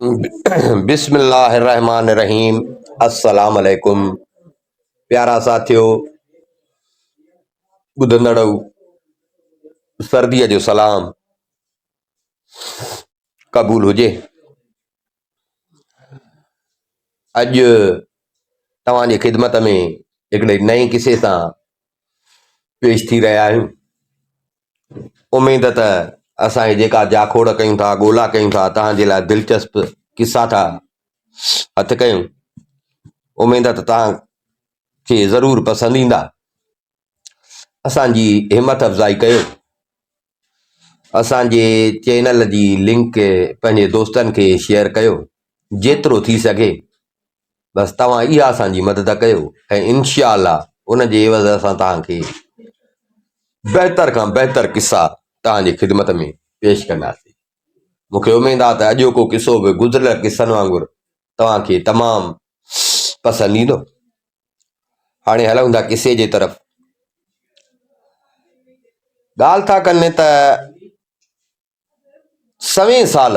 बिस्मिल्लाहिर्रहमानिर्रहीम। अस्सलाम अलैकुम प्यारा साथियो, ॿुधंदड़ो, सर्दीअ जो सलाम क़बूल हुजे। अॼु तव्हांजी ख़िदमत में हिकिड़े नए किसे सां पेश थी रहिया आहियूं। उमेद त असांखे जेका जाखोड़ कयूं था, ॻोल्हा कयूं था, तव्हांजे लाइ दिलचस्प किसा था हथु कयूं। उमेद त तव्हांखे ज़रूरु पसंदि ईंदा। असांजी हिमत अफ़ज़ाई कयो। असांजे चैनल जी लिंक पंहिंजे दोस्तनि खे शेयर कयो जेतिरो थी सघे। बसि तव्हां इहा असांजी मदद कयो ऐं इंशा अल्लाह उन जे एवज़ असां तव्हांखे बहितर खां बहितर किसा तव्हांजी ख़िदमत में पेश कंदासीं। मूंखे उमेद आहे त अॼोको किसो बि गुज़िरियल किसनि वांगुरु तव्हांखे तमामु पसंदि ईंदो। हाणे हलूं था किसे जे तरफ़। ॻाल्हि था कनि त सवें साल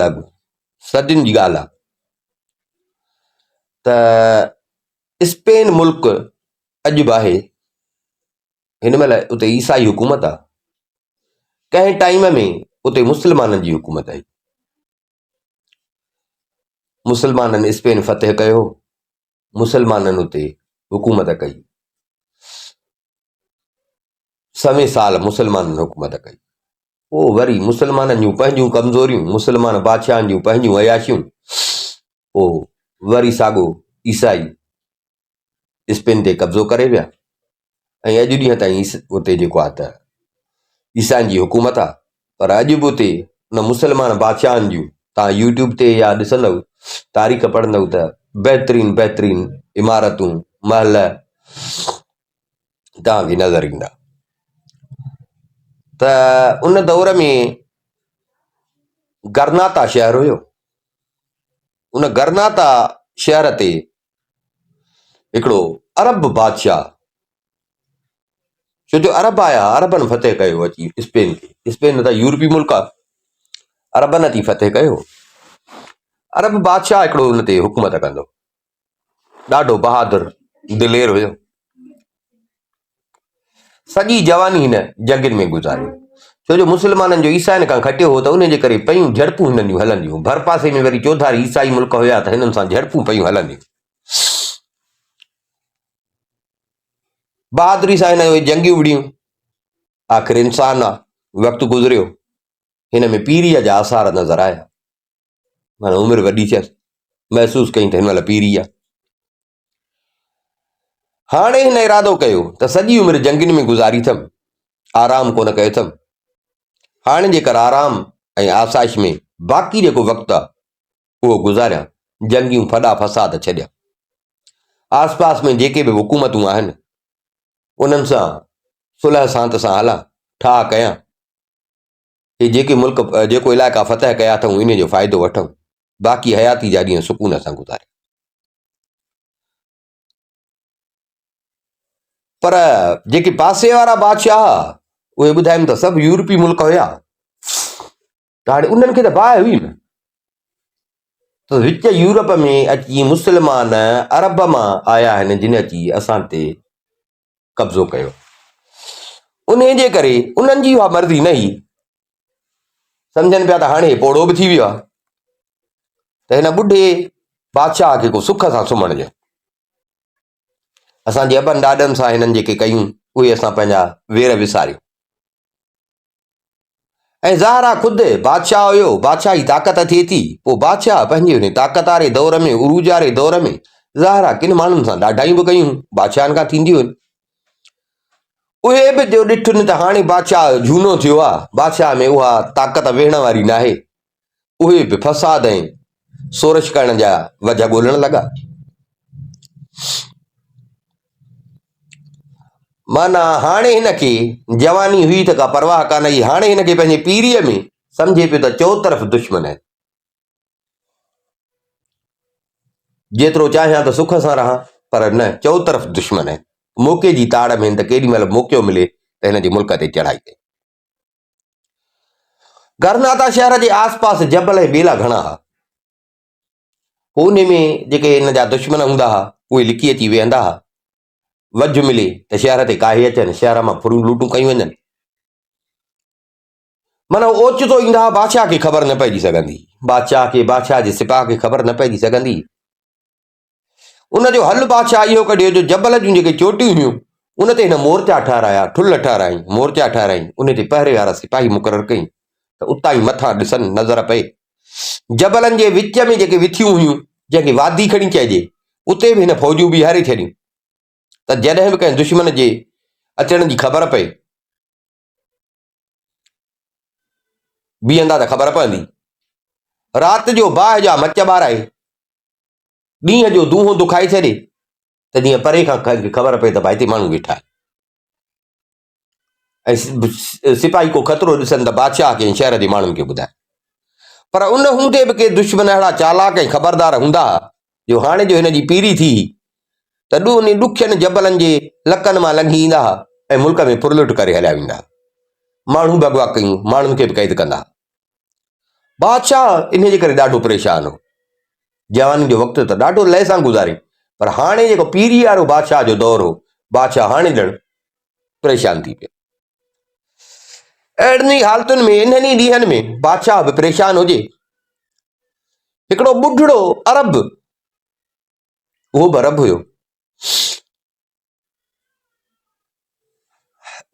अॻु सदियुनि जी ॻाल्हि आहे त स्पेन मुल्क अॼु बि आहे। हिन महिल उते ईसाई हुकूमत आहे। कंहिं टाइम में उते मुस्लमाननि जी हुकूमत आई। मुस्लमाननि स्पेन फ़तह कयो, मुस्लमाननि उते हुकूमत कई। सवें साल मुस्लमाननि हुकूमत कई। पोइ वरी मुस्लमाननि जूं पंहिंजूं कमज़ोरियूं, मुस्लमान बादशाहनि जूं पंहिंजूं अयाशियूं, पोइ वरी साॻियो ईसाई स्पेन ते कब्ज़ो करे विया। ऐं अॼु ॾींहं ताईं उते जेको आहे त ईसाइनि जी हुकूमत आहे। पर अॼु बि उते उन मुस्लमान बादशाहनि जूं तव्हां यूट्यूब ते या ॾिसंदव, तारीख़ पढ़ंदव त बहितरीन इमारतूं, महल तव्हांखे नज़र ईंदा। त उन दौर में गरनाता शहर हुयो। उन गरनाता शहर ते हिकिड़ो अरब बादशाह, छो जो अरब आया, अरबनि फ़तह कयो अची स्पेन खे। स्पेन त यूरोपी मुल्क आहे, अरबनि अची फ़तह कयो। अरब बादशाह हिकिड़ो उन ते हुकूमत कंदो, ॾाढो बहादुर दिलेर हुयो। सॼी जवानी हिन जंगनि में गुज़ारी, छो जो मुस्लमाननि जो ईसाइनि खां खटियो हो त उन जे करे पयूं झड़पूं हिननि जूं हलंदियूं। भर पासे में वरी चौधारी ईसाई मुल्क हुया त हिननि सां झड़पूं पयूं हलंदियूं। बहादुरी सां हिन जो जंगियूं विड़ियूं। आख़िर इंसान आहे, वक़्तु गुज़रियो, हिन में पीरीअ जा आसार नज़र आया। माना उमिरि वॾी थियसि, महसूसु कई त हिन महिल पीरी आहे। हाणे हिन इरादो कयो त सॼी उमिरि जंगियुनि में गुज़ारी अथमि, आराम कोन कयो अथमि। हाणे जेकर आराम ऐं आसाइश में बाक़ी जेको वक़्तु आहे उहो गुज़ारियां, जंगियूं फॾा फसाद छॾिया। आस पास में जेके बि हुकूमतूं आहिनि उन्हनि सां सुलह सांत सां हलां, ठाह कयां। हे जेके मुल्क, जेको इलाइक़ा फ़तह कया अथऊं, इन जो फ़ाइदो वठूं, बाक़ी हयाती जा ॾींहं सुकून सां गुज़ारे। पर जेके पासे वारा बादशाह उहे ॿुधाइनि त सभु यूरोपी मुल्क हुया। त हाणे उन्हनि खे त बाहि हुई न। त विच यूरोप में अची मुस्लमान अरब मां आया आहिनि, जिन अची असां ते कब्ज़ो कयो। उन जे करे उन्हनि जी उहा मर्ज़ी न हुई। सम्झनि पिया त हाणे पोड़ो बि थी वियो आहे त हिन ॿुढे बादशाह खे को सुख सां सुम्हण ॾियो। असांजे अबनि ॾाॾनि सां हिननि जेके कयूं उहे असां पंहिंजा वेर विसारियूं। ऐं ज़ाहिरा ख़ुदि बादशाह हुयो, बादशाही ताक़त थिए थी। पोइ बादशाह पंहिंजे हुन ताक़त वारे दौर में, उरूज वारे दौर में ज़ाहिरा किन माण्हुनि सां ॾाढाई बि कयूं, बादशाहनि खां थींदियूं आहिनि। उहे बि जो ॾिठुनि त हाणे बादशाह झूनो थियो आहे, बादशाह में उहा ताक़त वेहण वारी न आहे, उहे बि फसाद ऐं सोरश करण जा वजह ॻोल्हण लॻा। माना हाणे हिनखे जवानी हुई त का परवाह कान हुई। हाणे हिनखे पंहिंजे पीरीअ में सम्झे पियो त चौतरफ़ दुश्मन आहिनि। जेतिरो चाहियां त सुख सां रहां, पर न, चौतरफ़ दुश्मन आहिनि। मौक़े जी ताड़ में त केॾी महिल मौक़ो मिले त हिन जे मुल्क ते चढ़ाई कई। गरनाता शहर के आसपास जबल ऐं ॿेला घणा हुआ। उन में जेके हिन जा दुश्मन हूंदा हुआ उहे लिकी अची वेहंदा हुआ। वझ मिले त शहर ते काहे अचनि, शहर मां फुरूं लूटूं कयूं वञनि। माना ओचितो ईंदा हुआ, बादशाह खे ख़बर न पइजी सघंदी, बादशाह खे, बादशाह जे सिपाह खे ख़बर न पइजी सघंदी। उनजो हल बादशाह इहो कढियो जो जबल जूं जेके चोटियूं हुयूं उन ते हिन मोर्चा ठाराया, ठुल ठाराई, मोर्चा ठाराई, उन ते पहिरे वारा सिपाही मुक़ररु कई त उतां ई मथां ॾिसनि, नज़र पए। जबलनि जे विच में जेके विथियूं हुयूं, जंहिंखे वादी खणी चइजे, उते बि हिन फ़ौजियूं बीहारे छॾियूं त जॾहिं बि कंहिं दुश्मन जे अचण जी ख़बर पए, बीहंदा त ख़बर पवंदी। राति जो बाहि जा मच ॿाराए, ॾींहं जो दूंहों दुखाए छॾे त जीअं परे खां कंहिंखे ख़बर पए त भाई हिते माण्हू वेठा आहिनि। ऐं सिपाही को ख़तरो ॾिसनि त बादशाह खे, शहर जे माण्हुनि खे ॿुधाए। पर उन हूंदे बि के दुश्मन अहिड़ा चालाक ऐं ख़बरदार हूंदा जो हाणे जो हिन जी पीरी थी त उन ॾुखियनि जबलनि जे लकनि मां लंघी ईंदा ऐं मुल्क में फुरलुट करे हलिया वेंदा। माण्हू बि अॻुवा कयूं, माण्हुनि खे बि क़ैद कंदा। बादशाह इन जे करे ॾाढो परेशान हो। जवानी जो वक़्तु त ॾाढो लय सां गुज़ारे, पर हाणे जेको पीरी वारो बादशाह जो दौर हो, बादशाह हाणे ॼण परेशान थी पियो। अहिड़नि हालतुनि में, इन्हनि ॾींहंनि में बादशाह बि परेशान हुजे, हिकिड़ो ॿुढड़ो अरब, उहो बि अरब हुयो,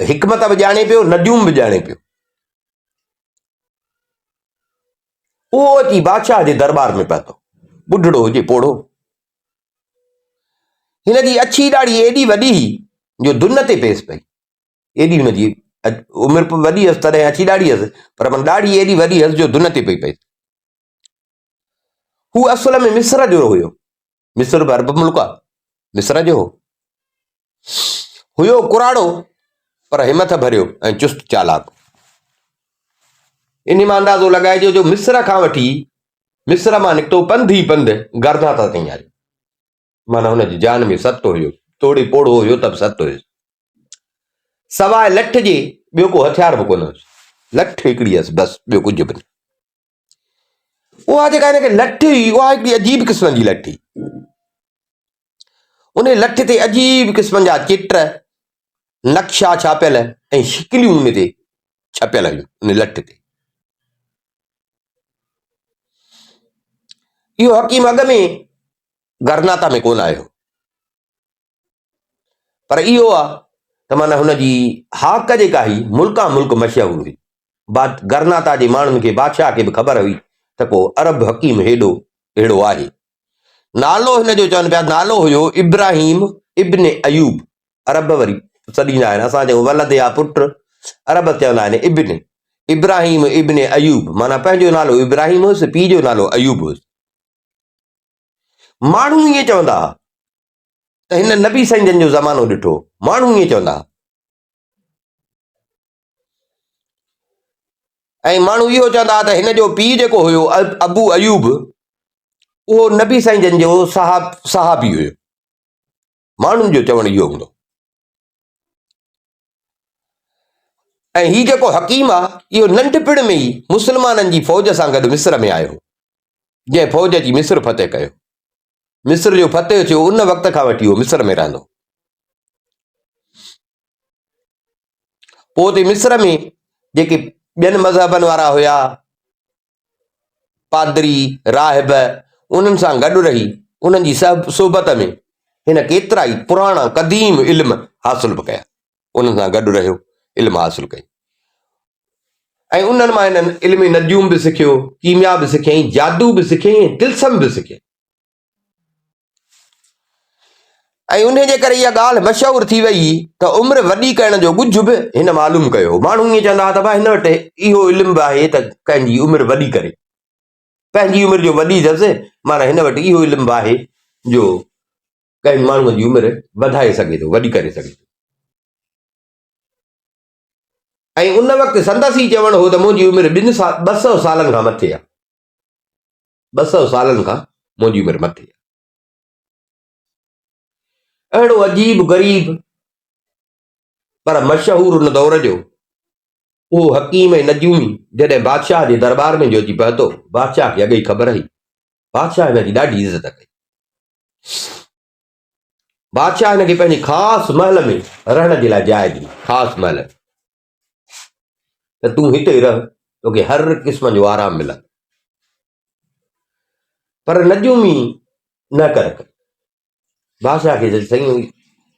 हिकमत बि ॼाणे पियो, नजूम बि ॼाणे पियो। उहो अची बादशाह जे दरबार में पहुतो। ॿुढड़ो हुजे, पोड़ो। हिन जी अछी ॾाढ़ी एॾी वॾी जो दुन ते पेस पई, एॾी हुनजी उमिरि वॾी हुअसि तॾहिं अछी ॾाढ़ी हुअसि, पर मन ॾाढ़ी एॾी वॾी हुअसि जो दुन ते पई पई। हू असुल में मिस्र जो हुयो, मिस्र बि अरब मुल्क आहे, मिस्र जो हुयो कुराड़ो, पर हिमथ भरियो ऐं चुस्त चालाक। इन मां अंदाज़ो लॻाइजो जो मिस्र खां वठी, मिस्र मां निकितो पंध ई पंध गरनाता ताईं आयो। माना हुनजी जान में सत हुयो, तोड़े पोड़ो हुयो त बि सत हुयुसि। सवाइ लठ जे ॿियो को हथियार बि कोन हुयुसि, लठ हिकिड़ी हुअसि बसि, ॿियो कुझु बि न। उहा जेका हिनखे लठ हुई, उहा हिकिड़ी अजीब क़िस्म जी लठ हुई। उन लठ ते अजीब क़िस्म जा चित्र, नक्शा छापियल ऐं शिकिलियूं उन ते छपियल हुयूं उन लठ ते। इहो हकीम अॻ में गरनाता में कोन आयो, पर इहो आहे त माना हुनजी हाक जेका हुई मुल्का मुल्क मशहूर हुई। गरनाता जे माण्हुनि खे, बादशाह खे बि ख़बर हुई त को अरब हकीम हेॾो अहिड़ो आहे। नालो हिन जो चवनि पिया, नालो हुयो इब्राहिम इब्न अयूब। अरब वरी सॾींदा आहिनि, असां चऊं वलद या पुट, अरब चवंदा आहिनि इब्न, इब्राहिम इब्न अयूब, माना पंहिंजो नालो इब्राहिम हुयुसि, पीउ जो नालो अयूब हुयुसि। माण्हू ईअं चवंदा त हिन नबी साईं जन जो ज़मानो ॾिठो, माण्हू ईअं चवंदा। ऐं माण्हू इहो चवंदा त हिन जो पीउ जेको हुयो अबू अयूब, उहो नबी साईं जन जो सहाबी हुयो। माण्हुनि जो चवणु इहो हूंदो। ऐं हीउ जेको हकीम आहे, इहो नंढपिण में ई मुस्लमाननि जी फ़ौज सां गॾु मिस्र में आयो, जंहिं फ़ौज जी मिस्र फतेह कयो। मिस्र जो फतेह थियो उन वक़्त खां वठी उहो मिस्र में रहंदो। पोइ ते मिस्र में जेके ॿियनि मज़हबनि वारा हुया, पादरी, राहिब, उन्हनि सां गॾु रही उन्हनि जी सोबत में हिन केतिरा ई पुराणा क़दीम इल्म हासिल बि कया। उन्हनि सां गॾु रहियो, इल्म हासिल कई, ऐं उन्हनि मां हिननि इल्म नजूम बि सिखियो, कीमिया बि सिखियईं, जादू बि सिखियईं, तिलसम बि सिखियईं। ऐं उन जे करे इहा ॻाल्हि मशहूर थी वई त उमिरि वॾी करण जो ॻुझ बि हिन मालूम कयो। माण्हू ईअं चवंदा त भाई हिन वटि इहो इल्मु बि आहे त कंहिंजी उमिरि वॾी करे, पंहिंजी उमिरि जो वॾी अथसि, माना हिन वटि इहो इल्मु आहे जो कंहिं माण्हूअ जी उमिरि वधाए सघे थो, वॾी करे सघे थो। ऐं उन वक़्तु संदसि ई चवणु हो त मुंहिंजी उमिरि 200 सालनि खां मथे आहे, 200 सालनि खां मुंहिंजी उमिरि मथे आहे। अहिड़ो अजीब ग़रीब पर मशहूर उन दौर जो वो हकीम ऐं नजूमी जॾहिं बादशाह जे दरबार में जो अची पहुतो, बादशाह खे अॻे ई ख़बर हुई। बादशाह हिन जी ॾाढी इज़त कई। बादशाह हिनखे पंहिंजे ख़ासि महल में रहण जे लाइ जाइ ॾिनी, ख़ासि महल, त तूं हिते रह, तोखे हर क़िस्म जो आराम मिलंदो। पर नजूमी न कर। बादशाह खे साईं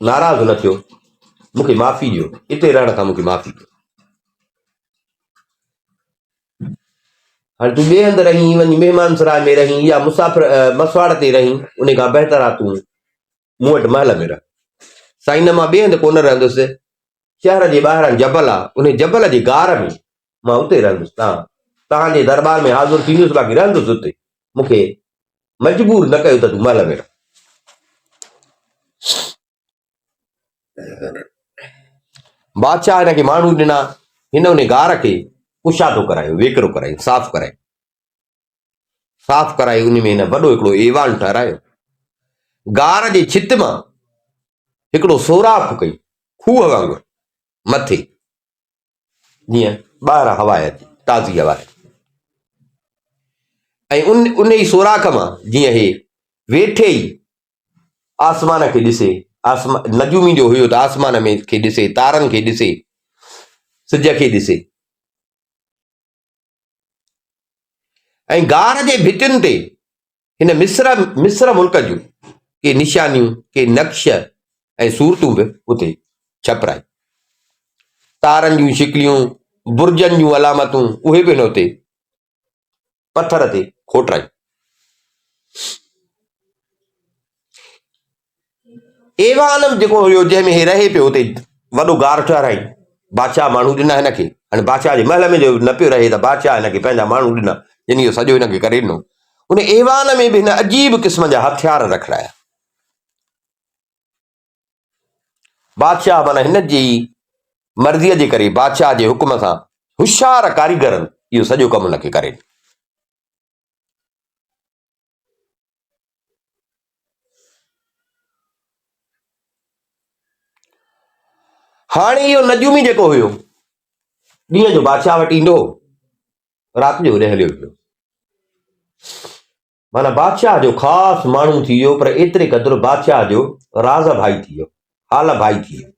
नाराज़ न थियो, मूंखे माफ़ी ॾियो, हिते रहण खां मूंखे माफ़ी ॾियो। हाणे तूं ॿिए हंधि रहीं, वञी महिमान सराय में रहीं या मुसाफ़िर मसवाड़ ते रहीं, उन खां बहितर आहे तूं मूं वटि महल में रह। साईं न, मां ॿिए हंधि कोन रहंदुसि, शहर जे ॿाहिरां जबल आहे, उन जबल जे गार में मां उते रहंदुसि, तव्हांजे दरबार में हाज़ुर थींदुसि, बाक़ी रहंदुसि उते। मूंखे मजबूर न कयो त तूं महल में रह। बादशाह हिनखे माण्हू ॾिना, हिन उन गार खे कुशादो करायो, वेकिरो करायो, साफ़ करायो, साफ़ कराई। उन में हिन वॾो हिकिड़ो एवान ठहिरायो। गार जे छित मां हिकिड़ो सोराख कई, खूह वांगुरु मथे, जीअं ॿाहिरां हवा अचे, ताज़ी हवा। ऐं उन ई सोराख मां जीअं हे वेठे ई आसमान खे ॾिसे, नजूमी जो हुयो त आसमान में खे ॾिसे, तारनि खे ॾिसे, सिज खे ॾिसे। ऐं गार जे भितियुनि ते हिन मिस्र मुल्क जूं के निशानियूं, के नक्श ऐं सूरतूं बि उते छपराई। तारनि जूं शिकलियूं, बुर्जनि जूं अलामतूं, उहे बि हिन उते पथर ते खोटराई। एवान जेको हुयो जंहिंमें हे रहे पियो, उते वॾो गार ठहिराई। बादशाह माण्हू ॾिना हिनखे। हाणे बादशाह जे महल में जो न पियो रहे, त बादशाह हिनखे पंहिंजा माण्हू ॾिना, जिन जो सॼो हिनखे करे ॾिनो। उन एवान में बि हिन अजीब क़िस्म जा हथियार रखराया। बादशाह माना हिन जी मर्ज़ीअ जे करे, बादशाह जे हुकुम सां होशियार कारीगरनि इहो सॼो कमु हुनखे करे ॾिनो। हाणे इहो नजूमी जेको हुयो, ॾींहं जो बादशाह वटि ईंदो, राति जो होॾे हलियो पियो। माना बादशाह जो ख़ासि माण्हू थी वियो, पर एतिरे क़दुरु बादशाह जो राज़ भाई थी वियो, हाल भाई थी वियो।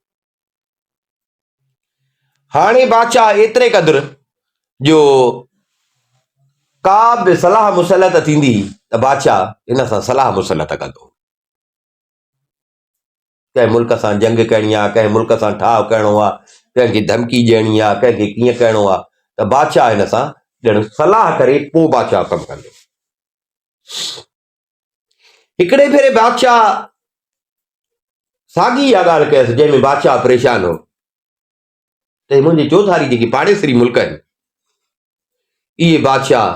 हाणे बादशाह एतिरे क़दुरु जो का बि सलाह मुसलत थींदी त बादशाह हिन सां सलाह मुसलत कंदो। कंहिं मुल्क सां जंग करणी आहे, कंहिं मुल्क सां ठाह करणो आहे, कंहिंखे धमकी ॾियणी आहे, कंहिंखे कीअं करणो आहे, त बादशाह हिन सां ॼण सलाह करे पोइ बादशाह कमु कंदो। हिकिड़े भेरे बादशाह साॻी इहा ॻाल्हि कयसि, जंहिंमें बादशाह परेशान हो, त मुंहिंजे चौधारी जेके पाड़ेसरी मुल्क आहिनि, इहे बादशाह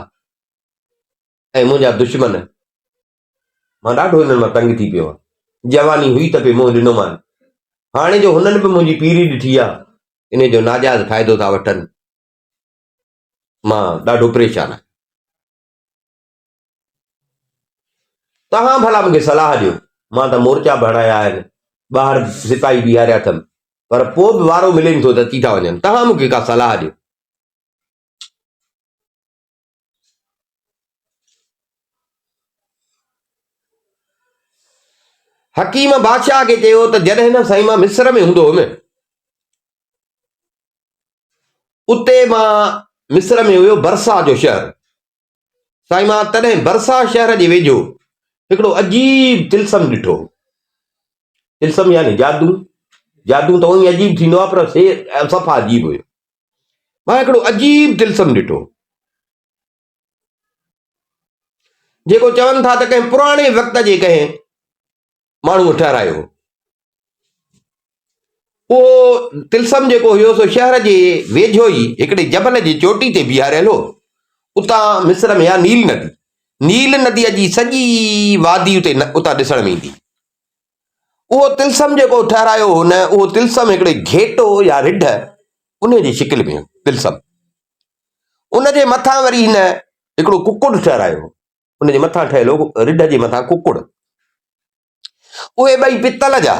ऐं मुंहिंजा दुश्मन, मां ॾाढो हिननि मां तंग थी पियो आहे। जवानी हुई त पे मोह ॾिनोमांनि, हाणे जो हुननि बि मुंहिंजी पीरी ॾिठी आहे, इन जो नाजाइज़ फ़ाइदो था वठनि, मां ॾाढो परेशान आहियां। तव्हां भला मूंखे सलाह ॾियो। मां त मोर्चा बि हणाया आहिनि, ॿाहिरि सिपाही बीहारिया अथमि, पर पोइ बि वारो मिले थो त अची था वञनि। तव्हां मूंखे का सलाह ॾियो। हकीम बादशाह खे चयो त जॾहिं न साईं मां मिस्र में हूंदो हुयुमि, उते मां मिस्र में हुयो बरसा जो शहर। साईं मां तॾहिं बरसा शहर जे वेझो हिकिड़ो अजीब तिलसम ॾिठो। तिलसम यानी जादू। जादू त उहो अजीब थींदो आहे, पर सफ़ा अजीब हुयो। मां हिकिड़ो अजीब तिलसम ॾिठो, जेको चवनि था त कंहिं पुराणे वक़्त जे कंहिं माण्हू ठहिरायो। उहो तिलसम जेको हुयो सो शहर जे वेझो ई हिकिड़े जबल जी चोटी ते बीहारियल हो। उतां मिस्र में आहे नील नदी, नील नदीअ जी सॼी वादी उतां ॾिसण में ईंदी। उहो तिलसम जेको ठहिरायो हो न, उहो तिलसम हिकिड़े घेटो या रिढ उन जी शिकिल में तिलसम। उन जे मथां वरी हिन हिकिड़ो कुकुड़ ठहिरायो, उन जे मथां ठहियल हो रिढ जे मथां कुकुड़। उहे ॿई पितल जा,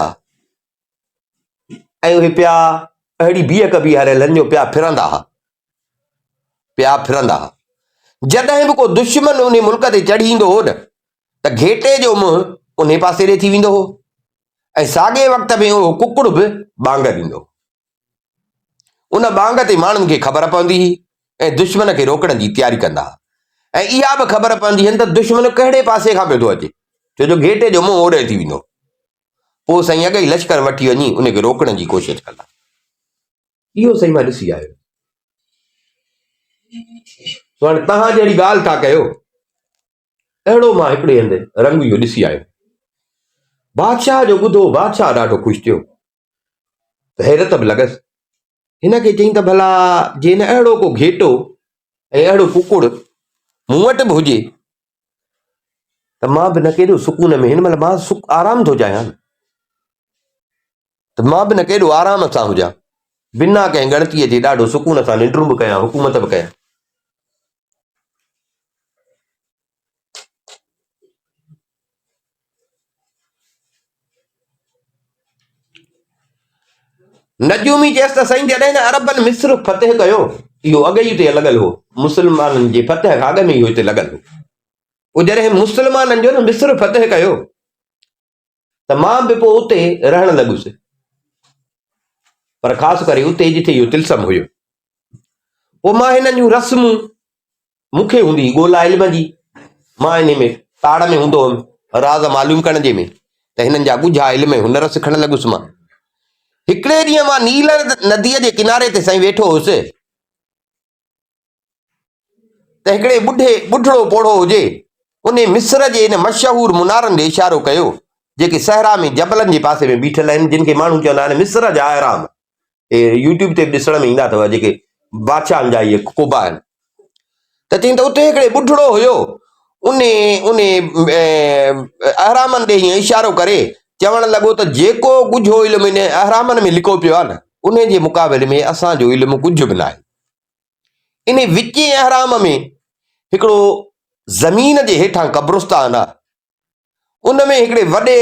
ऐं उहे पिया अहिड़ी बीहक बीहारियल जो पिया फिरंदा हुआ। पिया फिरंदा हुआ। जॾहिं बि को दुश्मन उन मुल्क ते चढ़ी ईंदो हो न त घेटे जो मुंहुं उन पासे ॾे थी वेंदो हो ऐं साॻे वक़्त में उहो कुकुड़ बि बांग ॾींदो हो। उन बांग ते माण्हुनि खे ख़बर पवंदी हुई ऐं दुश्मन खे रोकण जी तयारी कंदा हुआ। ऐं इहा बि ख़बर पवंदी हुई त दुश्मन कहिड़े पासे खां पियो थो अचे, छो जो घेटे जो मुंहुं ओॾे थी वेंदो। पोइ साईं अॻई लश्कर वठी वञी उनखे रोकण जी कोशिशि कंदा। इहो साईं मां ॾिसी आयो। तो हाणे तव्हां जहिड़ी ॻाल्हि था कयो, अहिड़ो मां हिकिड़े हंधि रंग इहो ॾिसी आयो। बादशाह जो ॿुधो, बादशाह ॾाढो ख़ुशि थियो, हैरत बि लॻसि। हिन खे चई त भला जे न अहिड़ो को घेटो ऐं अहिड़ो कुकुड़ मूं वटि बि हुजे त मां बि न केॾो सुकून में, हिन महिल मां आराम थो चाहियां, त मां बि न केॾो आराम सां हुजां, बिना कंहिं गणतीअ जे ॾाढो सुकून सां निंड्रूं बि कयां, हुकूमत बि कयां। नजूमी चयसि त साईं जॾहिं न अरबनि मिस्र फतेह कयो, इहो अॻ ई हिते लॻल हो, मुस्लमाननि जे फतेह खां अॻ में इहो हिते लॻल हो। पोइ जॾहिं मुस्लमाननि जो न मिस्र फतेह कयो त मां बि पोइ उते रहण लॻुसि, पर ख़ासि करे उते जिथे इहो तिलसम हुयो। पोइ मां हिननि जूं रस्मूं मूंखे हूंदी ॻोल्हा इल्म जी, मां इन में ताड़ में हूंदो हुअमि, राज़ मालूम करण जे में, त हिननि जा ॻुझा इल्म हुनर सिखण लॻुसि। मां हिकिड़े ॾींहुं मां नील नदीअ जे किनारे ते साईं वेठो हुउसि, त हिकिड़े ॿुढड़ो पोड़ो हुजे उन मिस्र जे इन मशहूर मुनारनि ॾे इशारो कयो जेके सहरा में जबलनि जे पासे में बीठल आहिनि, जिन खे माण्हू चवंदा आहिनि मिस्र जा अहराम। यूट्यूब ते ॾिसण में ईंदा अथव, जेके बादशाहनि जा इहे कोबा आहिनि। त चई त उते हिकिड़े ॿुढड़ो हुयो, उन उन अहरामनि ॾे हीअं इशारो करे चवण लॻो त जेको ॻुझो इल्मु इन अहरामनि में लिखो पियो आहे न, उन जे मुक़ाबले में असांजो इल्मु कुझु बि न आहे। इन विचे अहराम में हिकिड़ो ज़मीन जे हेठां क़ब्रिस्तान आहे, उन में हिकिड़े वॾे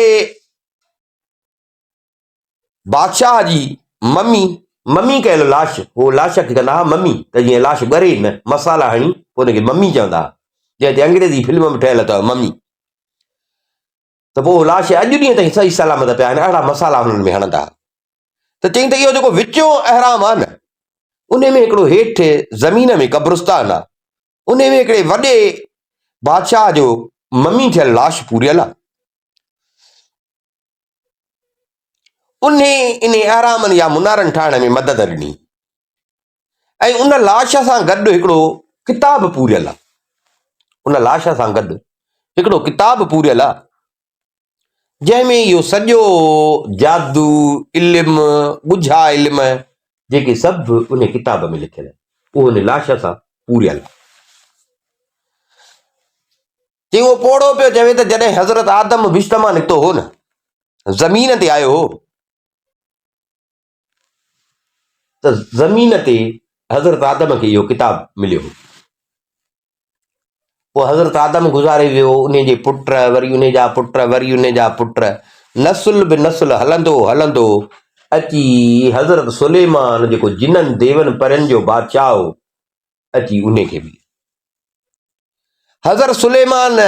बादशाह जी ममी कयल लाश, उहो लाश खे कंदा हुआ ममी, त जीअं लाश ॻरे न, मसाला हणी पोइ हुनखे ममी चवंदा हुआ, जंहिं ते अंग्रेज़ी फिल्म में ठहियल अथव ममी। त पोइ लाश अॼु ॾींहं ताईं सही सलामत पिया आहिनि, अहिड़ा मसाला हुननि में हणंदा। त चई त इहो जेको विचो अहराम आहे न, उन में हिकिड़ो हेठि ज़मीन में क़ब्रिस्तान आहे, उन में हिकिड़े वॾे बादशाह जो ममी थियल लाश पूरियल आहे। उन इन अहरामनि या मुनारनि ठाहिण में मदद ॾिनी ऐं उन लाश सां गॾु हिकिड़ो किताब पूरियल आहे। उन लाश सां गॾु हिकिड़ो किताब पूरियल आहे, जंहिंमें इहो सॼो जादू इल्मु, ॻुझा इल्म जेके सभु उन किताब में लिखियल आहे, उहो उन लाश सां पूरियल आहे। चई उहो पोड़ो पियो चवे त जॾहिं हज़रत आदम विश्व मां निकितो हो न, ज़मीन ते आयो हो, त ज़मीन ते हज़रत आदम खे इहो किताब मिलियो हो। पोइ हज़रत आदम गुज़ारे वियो, उन जे पुट, वरी उन जा पुट, वरी उन जा पुट, नसुल बि नसुल हलंदो हलंदो अची हज़रत सुलेमान जेको जिननि देवनि परनि जो बादशाह हो, अची उन खे बि हज़रत सुलेमान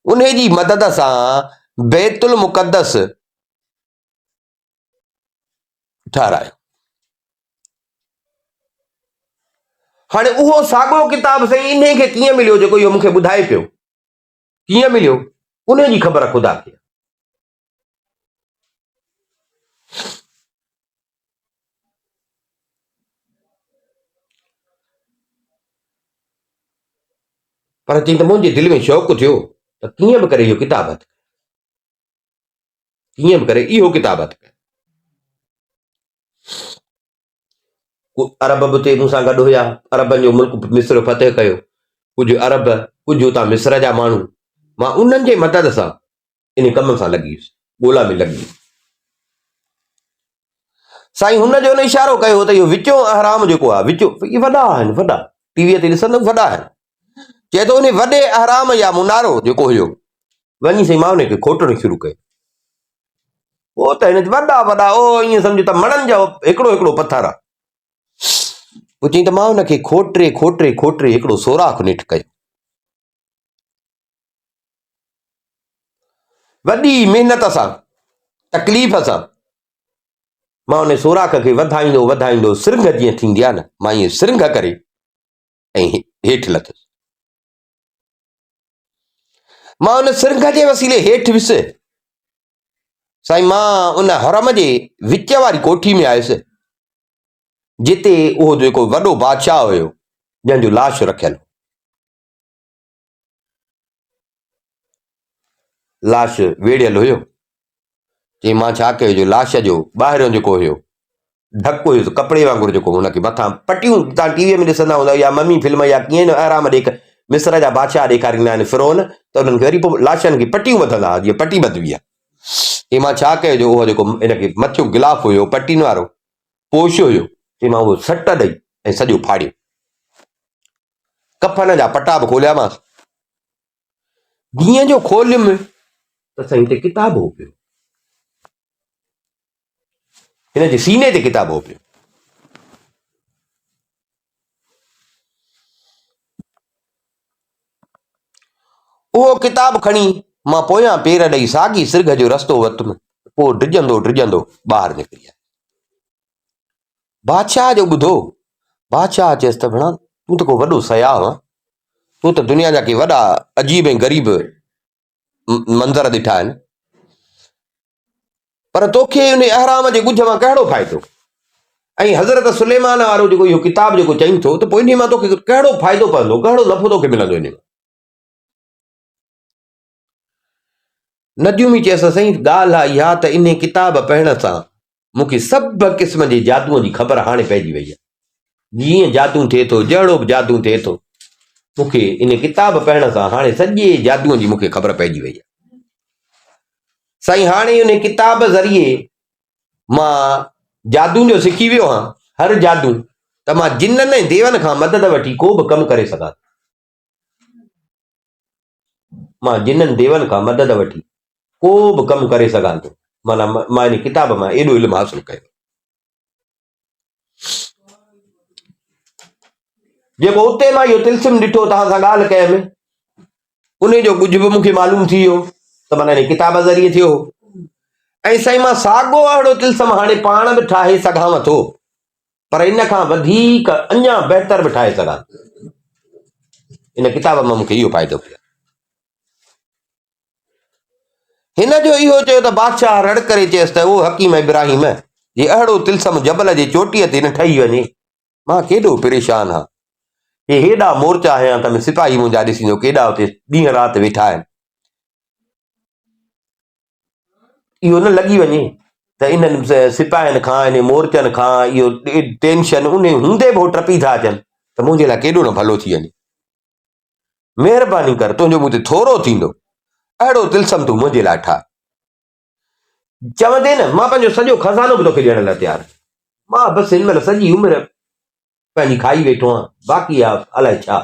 उन जी मदद सां बैतुल मुक़द्दस ठारायो। हाणे उहो साॻियो किताब साईं इन खे कीअं मिलियो जेको इहो मूंखे ॿुधाए पियो, कीअं मिलियो उन जी ख़बर ख़ुदा खे। पर चई त मुंहिंजे दिलि में शौक़ु थियो त कीअं बि करे इहो किताब हथ, कीअं बि करे इहो किताब हथ। अरब बि उते मूंसां गॾु हुया, अरबनि जो मुल्क मिस्र फतेह कयो, कुझु अरब, कुझु उतां मिस्र जा माण्हू, मां उन्हनि जे मदद सां इन कम सां लॻी वियुसि, ॻोल्हा में लॻी वियुसि। साईं हुन जो न इशारो कयो त इहो विचो अहराम जेको आहे, विचो इहे वॾा आहिनि, वॾा टीवीअ ते ॾिसंदुमि वॾा आहिनि। चए थो उन वॾे अहराम या मुनारो जेको हुयो, वञी साईं मां उनखे खोटणु शुरू कयो। पोइ त हिन वॾा वॾा, ओ ईअं सम्झो त मणनि जो हिकिड़ो हिकिड़ो पथर आहे, पोइ चई त मां हुनखे खोटरे खोटरे खोटरे हिकिड़ो सोराख निठ कयो। वॾी महिनत सां तकलीफ़ सां मां उन सोराख खे वधाईंदो वधाईंदो सिरंग जीअं थींदी आहे न, मां ईअं सिरंग करे ऐं हेठि लथुसि। मां उन सिरंग जे वसीले हेठि वियुसि। साईं मां उन हरम जे विच वारी कोठी में आयुसि जिते उहो जेको वॾो बादशाह हुयो जंहिंजो लाश रखियल, लाश वेड़ियल हुयो। चई मां छा कयो, जो लाश जो ॿाहिरियों जेको हुयो ढक हुयुसि कपिड़े वांगुरु, जेको हुनखे मथां पटियूं तव्हां टीवीअ में ॾिसंदा हूंदा या मम्मी फिल्म या कीअं न आराम मिस्र जा बादशाह ॾेखारींदा आहिनि फिरोन, त उन्हनि खे वरी पोइ लाशनि खे पटियूं ॿधंदा हुआ, जीअं पटी ॿधवी आहे। चई मां छा कयो, जो उहो जेको इनखे मथियो गिलाफ हुयो पटीन वारो पोश हुयो, चई मां उहो सट ॾेई ऐं सॼो फाड़ियो, कफन जा पटा बि खोलियामांसि। ॾींहं जो खोलियुमि त साईं ते किताब हो पियो, हिन जे सीने ते किताब हो पियो। उहो किताब खणी मां पोयां पेर ॾेई साॻी सिरग जो रस्तो वरितुमि, पोइ डिॼंदो डिॼंदो ॿाहिरि निकिरी आयुमि। बादशाह जो ॿुधो, बादशाह चयसि त भेण तूं त को वॾो सयाह हुआ, तूं त दुनिया जा के वॾा अजीब ऐं ग़रीब मंज़र ॾिठा आहिनि, पर तोखे उन अहराम जे ॻुझ मां कहिड़ो फ़ाइदो, ऐं हज़रत सुलेमान वारो जेको इहो किताब जेको चईं थो त पोइ इन मां तोखे कहिड़ो फ़ाइदो पवंदो, कहिड़ो नफ़ो तोखे मिलंदो इन मां। नदियूं बि चयसि साईं ॻाल्हि आहे इहा त इन किताब पढ़ण सां मूंखे सभु क़िस्म जे जादूअ जी ख़बर हाणे पइजी वई आहे, जीअं जादू थिए थो जहिड़ो बि जादू थिए थो, मूंखे इन किताब पढ़ण सां हाणे सॼे जादूअ जी मूंखे ख़बर पइजी वई आहे। साईं हाणे उन किताब ज़रिए मां जादू जो सिखी वियो आहियां, हर जादू, त मां जिन्ननि ऐं देवनि खां मदद वठी को बि कमु करे सघां, मां जिन्ननि देवनि खां मदद वठी को बि कमु करे सघां थो। माना मां इन किताब मां एॾो इल्मु हासिल कयो। जेको उते मां इहो तिल्सम ॾिठो तव्हां सां ॻाल्हि कयमि, उन जो कुझु बि मूंखे मालूम थी वियो त माना इन किताब ज़रिए थियो। ऐं साईं मां साॻियो अहिड़ो तिल्सम हाणे पाण बि ठाहे सघांव थो, पर इन खां वधीक अञा बहितर बि ठाहे सघां। इन किताब मां मूंखे इहो फ़ाइदो पियो। हिन जो इहो चयो त बादशाह रड़ करे चयसि त उहो हकीम इब्राहिम जे अहिड़ो तिल्सम जबल जे चोटीअ ते न ठही वञे, मां केॾो परेशान आहियां। हे हेॾा मोर्चा हयां त सिपाही मुंहिंजा ॾिसींदो केॾा हुते ॾींहं राति वेठा आहिनि, इहो न लॻी वञे त इन्हनि सिपाहियुनि खां इन मोर्चनि खां इहो टेंशन उन हूंदे बि टपी था अचनि, त मुंहिंजे लाइ केॾो न भलो थी वञे। महिरबानी कर, तुंहिंजो मूं ते थोरो थींदो अहिड़ो तिल्सम तूं मुंहिंजे लाइ ठाह। चवंदे न मां पंहिंजो सॼो खज़ानो बि तोखे ॾियण लाइ तयारु, मां बसि हिन महिल सॼी उमिरि पंहिंजी खाई वेठो आहियां, बाक़ी आहे अलाए छा,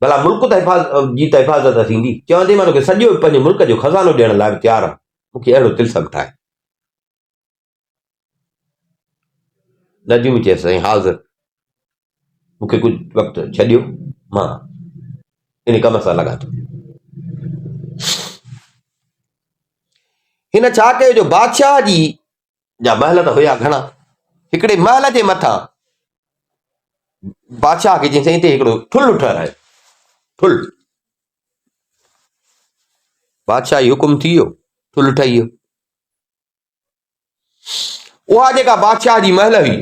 भला मुल्क जी त हिफ़ाज़त थींदी, चवंदे मां तोखे सॼो पंहिंजे मुल्क जो खज़ानो ॾियण लाइ बि तयारु आहियां, मूंखे अहिड़ो तिल्सम ठाहे। नदियूं बि चयसि साईं हाज़िर, मूंखे कुझु वक़्तु छॾियो, मां इन कम सां लॻा थो। हिन छा कयो, जो बादशाह जी जा महल त हुया घणा, हिकिड़े महल जे मथां बादशाह खे चई हिते हिकिड़ो ठुल्ह ठहिरायो, ठुल्ह। बादशाह जी हुकुम थी वियो, ठुल्ह ठही वियो। उहा जेका बादशाह जी महल हुई,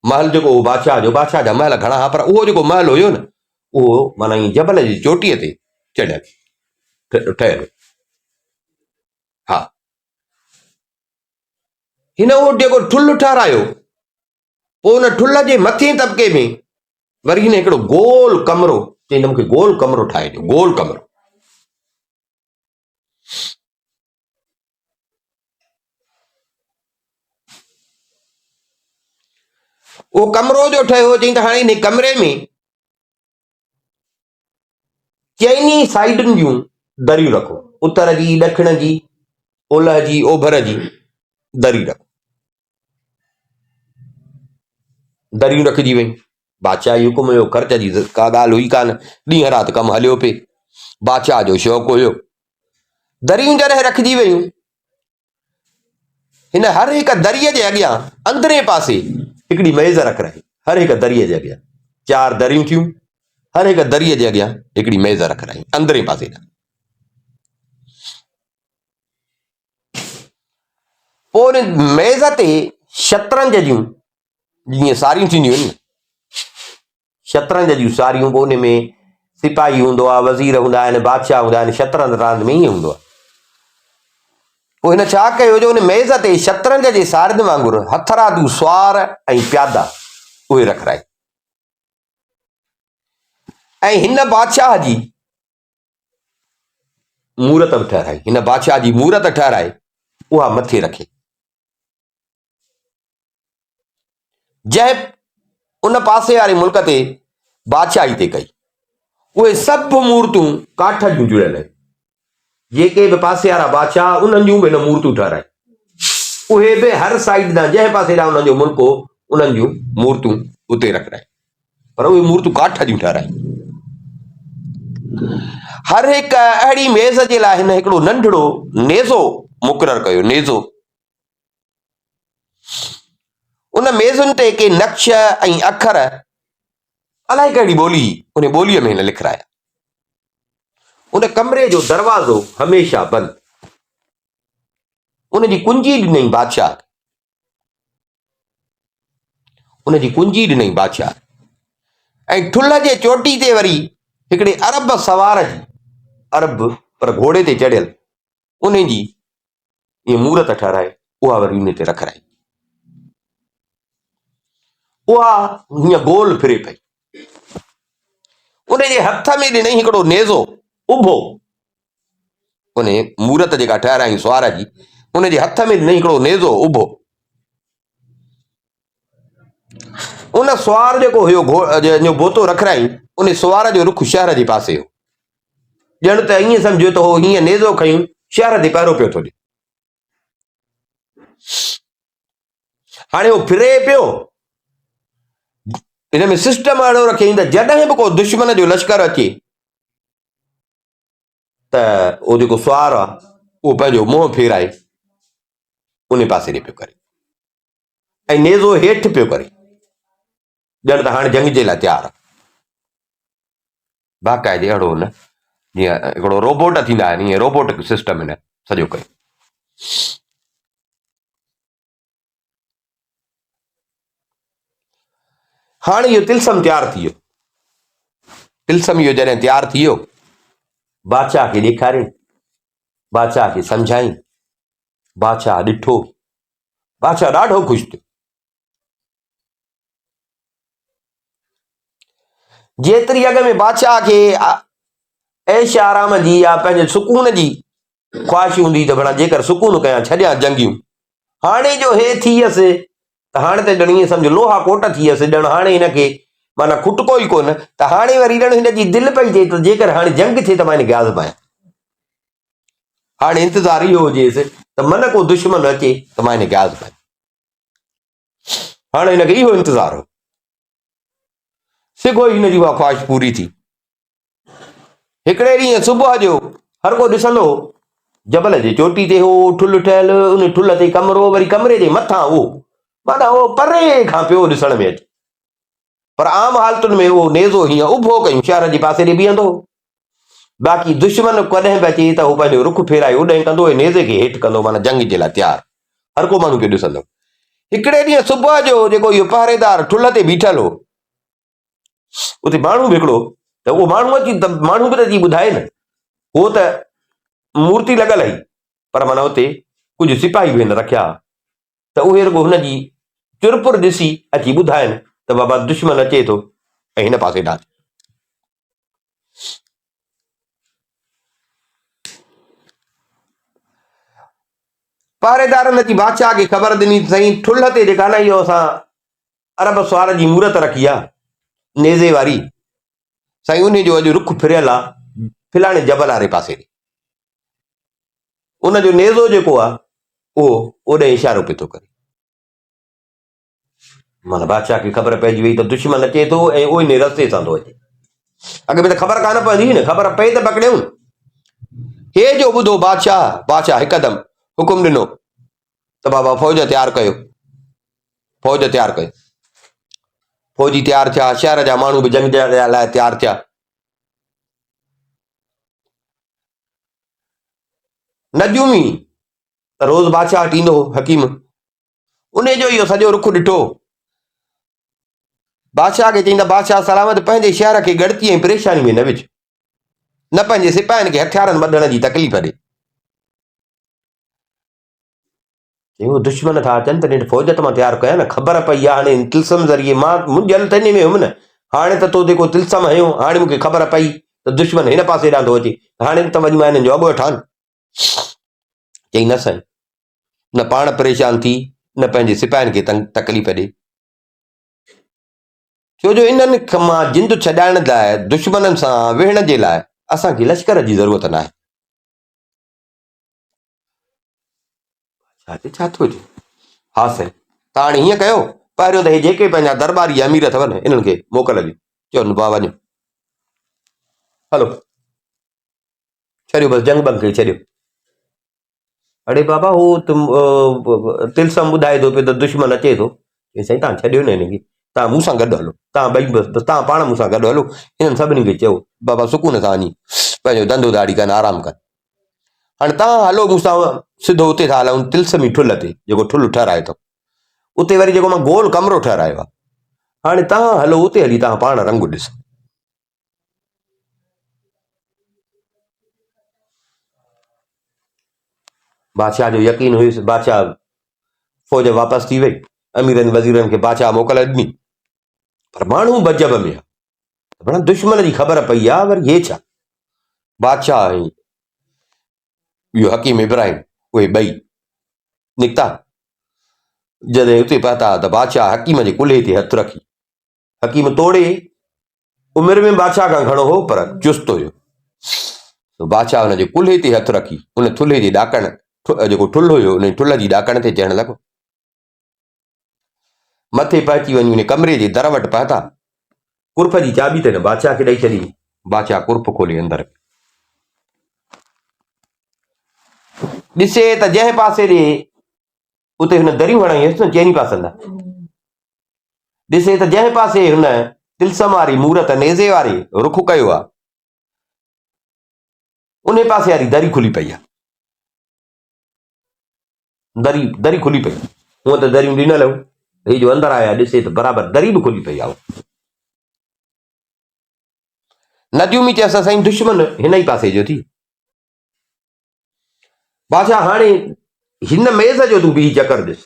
महल जेको बादशाह जा महल घणा हुआ, पर उहो जेको महल हुयो न, उहो माना ईअं जबल जी चोटीअ ते चढ़ियल ठहियल। हा, हिन उहो जेको ठुल्ह ठारायो, पोइ उन ठुल्ह जे मथे तबिके में वरी हिन हिकिड़ो गोल कमरो, चई मूंखे गोल कमरो ठाहे ॾियो, गोल कमरो। उहो कमरो जो ठहियो, चई त हाणे हिन कमरे में चइनी साइडुनि जूं दरियूं रखो, उतर जी, ॾखिण जी, ओलह जी, ओभर जी दरी रखो। दरियूं रखिजी वयूं। बादशाह जी हुकुम हुयो, ख़र्च जी का ॻाल्हि हुई कान, ॾींहं राति कमु हलियो पिए। बादशाह जो शौक़ु हुयो। दरियूं जॾहिं रखिजी वयूं, हिन हर हिक दरीअ जे अॻियां अंदरे पासे हिकिड़ी मेज़ रखाई। हर हिक दरीअ जे अॻियां 4 दरियूं थियूं, हर हिक दरीअ जे अॻियां हिकिड़ी मेज़ रखाई अंदरे पासे ॾांहुं। पोइ उन मेज़ ते शतरंज जूं जीअं सारियूं थींदियूं आहिनि न, शतरंज जूं सारियूं, पोइ उन में सिपाही हूंदो आहे, वज़ीर हूंदा आहिनि, बादशाह हूंदा आहिनि, शतरंज रांदि में ईअं हूंदो आहे। पोइ हिन छा कयो जो उन मेज़ ते शतरंज जे सारियुनि वांगुरु हथरादू सुवार ऐं प्यादा उहे रखाए, ऐं हिन बादशाह जी मूरत बि ठाराई। हिन बादशाह जी मूरत ठाराए उहा मथे रखे। जंहिं उन पासे वारे मुल्क ते बादशाही ते कई, उहे सभु मूर्तियूं काठ जूं जुड़ियल आहिनि। जेके बि पासे वारा बादशाह, उन्हनि जूं बि हिन मूर्तियूं ठाराए। उहे बि हर साइड ॾांहुं जंहिं पासे ॾांहुं उन्हनि जो मुल्क हो, उन्हनि जूं मूर्तियूं उते रखाए, पर उहे मूर्तियूं काठ जूं ठाराए। हर हिकु अहिड़ी मेज़ जे लाइ हिन हिकिड़ो नंढड़ो नेज़ो मुक़ररु कयो। नेज़ो, उन मेज़ुनि ते के नक्श ऐं अखर अलाए कहिड़ी ॿोली, उन ॿोलीअ में हिन लिखाया। उन कमरे जो दरवाज़ो हमेशह बंदि। उनजी कुंजी ॾिनई बादशाह, उनजी कुंजी ॾिनई बादशाह। ऐं ठुल्ह जे चोटी ते वरी हिकिड़े अरब सवार जी, अरब पर घोड़े ते चढ़ियल, उन जी ईअं मूरत ठाराए, उहा वरी उन ते रखाई। उहा हीअं गोल फिरे पई। उन जे हथ में ॾिनई हिकिड़ो नेज़ो उभो। उन मूरत जेका ठाराई सुवार जी, उन जे हथ में ॾिनई हिकिड़ो नेज़ो उभो। उन सुवार जेको हुयो जो बोतो रखाई, उन सुवार जो रुख शहर जे पासे हो। ॼण त ईअं सम्झो त हो हीअं नेज़ो खयूं शहर ते पहिरो पियो थो ॾे। हाणे उहो फिरे पियो। हिन में सिस्टम अहिड़ो रखियईं त जॾहिं बि को दुश्मन जो लश्कर अचे त उहो जेको सुवार आहे, उहो पंहिंजो मुंहुं फेराए उन पासे ॾे पियो करे, ऐं नेज़ो हेठि पियो करे, ॼण त हाणे जंग जे लाइ तयारु आहे। बाक़ाइदे अहिड़ो न, जीअं हिकिड़ो रोबोट थींदा आहिनि, ईअं रोबोटिक सिस्टम हिन सॼो कयो। हाणे इहो तिलसम तयारु थी वियो। तिलसम इहो जॾहिं तयारु थी वियो, बादशाह खे ॾेखारियईं, बादशाह खे सम्झाई, बादशाह ॾिठो, बादशाह ॾाढो ख़ुशि थियो। जेतिरी अॻ में बादशाह खे ऐश आराम जी या पंहिंजे सुकून जी ख़्वाहिश हूंदी त भला जेकर सुकून कयां, छॾियां जंगियूं, हाणे जो हे थी वियसि त हाणे त ॼण ईअं सम्झो लोहा कोट थी वियसि। ॼण हाणे हिनखे माना खुटको ई कोन, त हाणे वरी ॼण हिनजी दिलि पई थिए त जेकर हाणे जंग थिए त मां हिनखे आज़मायां। हाणे इंतज़ारु इहो हुजेसि त मन को दुश्मन अचे त मां हिनखे आज़मायां। हाणे हिनखे इहो इंतज़ारु हो। सिगो हिनजी उहा ख़्वाहिश पूरी थी। हिकिड़े ॾींहुं सुबुह जो हर को ॾिसंदो, जबल जे चोटी ते हो ठुल्ह ठहियल, उन ठुल्ह ते कमरो, वरी कमरे जे मथां उहो, माना उहो परे खां पियो ॾिसण में अचे। पर आम हालतुनि में उहो नेज़ो हीअं उभो कयूं शहर जे पासे ॾे बीहंदो। बाक़ी दुश्मन कॾहिं बि अचे त उहो पंहिंजो रुख फेराए उॾाई कंदो, नेज़े खे हेठि कंदो, माना जंग जे लाइ तयारु। हर को माण्हू खे ॾिसंदो। हिकिड़े ॾींहुं सुबुह जो जेको इहो पहरेदार ठुल्ह ते बीठल हो, उते माण्हू बि हिकिड़ो, त उहो माण्हू अची त माण्हू बि त अची ॿुधाए न, उहो त मूर्ति लॻल हुई, पर माना उते कुझु सिपाही बि हिन रखिया त उहे रुॻो हुनजी चुरपुर ॾिसी अची ॿुधाइनि त बाबा दुश्मन अचे थो ऐं हिन पासे ॾांहुं। पहरेदारनि अची बादशाह खे ख़बर ॾिनी, साईं ठुल्ह ते जेका न इहो असां अरब सुवार जी मूरत रखी आहे नेज़े वारी, साईं उन जो अॼु रुख फिरियल आहे फिलाणे जबल वारे पासे ॾे। उनजो नेज़ो जेको आहे उहो ओॾे इशारो पियो थो करे। माना बादशाह खे ख़बर पइजी वई त दुश्मन अचे थो ऐं उहो इन रस्ते सां थो अचे। अॻे में त ख़बर कान पवंदी न, ख़बर पए त पकड़ियूं। हे जो ॿुधो, बादशाह हिकदमि हुकुम ॾिनो त बाबा फ़ौज तयारु कयो। फ़ौज तयारु कयो, फ़ौजी तयारु थिया, शहर जा माण्हू बि जंग जे लाइ तयारु थिया। नजूमी त रोज़ बादशाह वटि ईंदो हो हकीम, उन जो इहो सॼो रुख ॾिठो। बादशाह खे चईंदा, बादशाह सलामत पंहिंजे शहर खे ॻणती ऐं परेशानी में न विझ, न पंहिंजे सिपाहियुनि खे हथियारनि ॿधण जी तकलीफ़ ॾे। चयो दुश्मन था अचनि त नेठि फ़ौज त मां तयारु कयां न, ख़बर पई आहे हाणे तिलसम ज़रिए मां मुंझल त इन में हुयुमि न, हाणे त तो जेको तिलसम हयो, हाणे मूंखे ख़बर पई त दुश्मन हिन पासे ॾांहुं थो अचे, हाणे त वञी मां हिननि जो अॻु वठां। चई न साईं, न पाण परेशान थी, न पंहिंजे सिपाहियुनि खे तकलीफ़ ॾे। छो जो इन्हनि मां जिंद छॾाइण लाइ, दुश्मननि सां विहण जे लाइ असांखे लश्कर जी ज़रूरत न आहे। छा थो हुजे? हा साईं, तव्हां हाणे हीअं कयो, पहिरियों त हे जेके पंहिंजा दरबारी अमीर अथव न, इन्हनि खे मोकल ॾियो, चओ न बाबा वञो, हलो छॾियो, बसि जंग बंग खे छॾियो। अड़े बाबा हू तिलसम ॿुधाए थो पियो त दुश्मन अचे थो। साईं तव्हां छॾियो न हिनखे, तव्हां मूं सां गॾु हलो, तव्हां ॿई बसि तव्हां पाण मूं सां गॾु हलो, हिननि सभिनी खे चयो बाबा सुकून सां वञी पंहिंजो धंधो दाड़ी कनि, आराम कनि। हाणे तव्हां हलो मूं सां सिधो उते था हलूं, तिलसमी ठुल ते, जेको ठुल ठहिराए थो उते, वरी जेको मां गोल कमिरो ठहिरायो आहे, हाणे तव्हां हलो उते हली तव्हां पाण रंग ॾिसो। बादशाह जो यकीन हुयुसि, बादशाह फ़ौज वापसि थी वई, अमीरनि वज़ीरनि खे बादशाह मोकल ॾिनी, पर माण्हू बजब में आहे, भला दुश्मन जी ख़बर पई आहे, वरी हे छा? बादशाह ऐं इहो हकीम इब्राहिम उहे ॿई निकिता। जॾहिं उते पहुता त बादशाह हकीम जे कुल्हे ते हथु रखी, हकीम तोड़े उमिरि में बादशाह खां घणो हो पर चुस्त हुयो, तो बादशाह हुनजे कुल्हे ते हथु रखी, उन थुल्हे जे ॾाकण, जेको ठुल हुयो उन ठुल जी ॾाकण ते चढ़ण लॻो। मथे पहुची वञी उन कमरे जे दर वटि पहुता, कुर्फ जी चाबी त हिन बादशाह खे ॾेई छॾी। बादशाह कुर्फ खोले अंदरि ॾिसे त जंहिं पासे ॾे उते हुन दरियूं हणाई हुयसि न चइनी पासनि, ॾिसे त जंहिं पासे हुन तिलसम वारी मूरत नेज़े वारे रुख कयो आहे, उन पासे वारी दरी खुली पई आहे। दरी खुली पई, हूअं त दरियूं ॾिनल हुयूं, ही जो अंदरि आया ॾिसे त बराबरि दरी बि खुली पई आहे। नदियूं चयसि साईं दुश्मन हिन ई पासे जो थी। बादशाह हाणे हिन मेज़ जो तूं बि चकर ॾिस,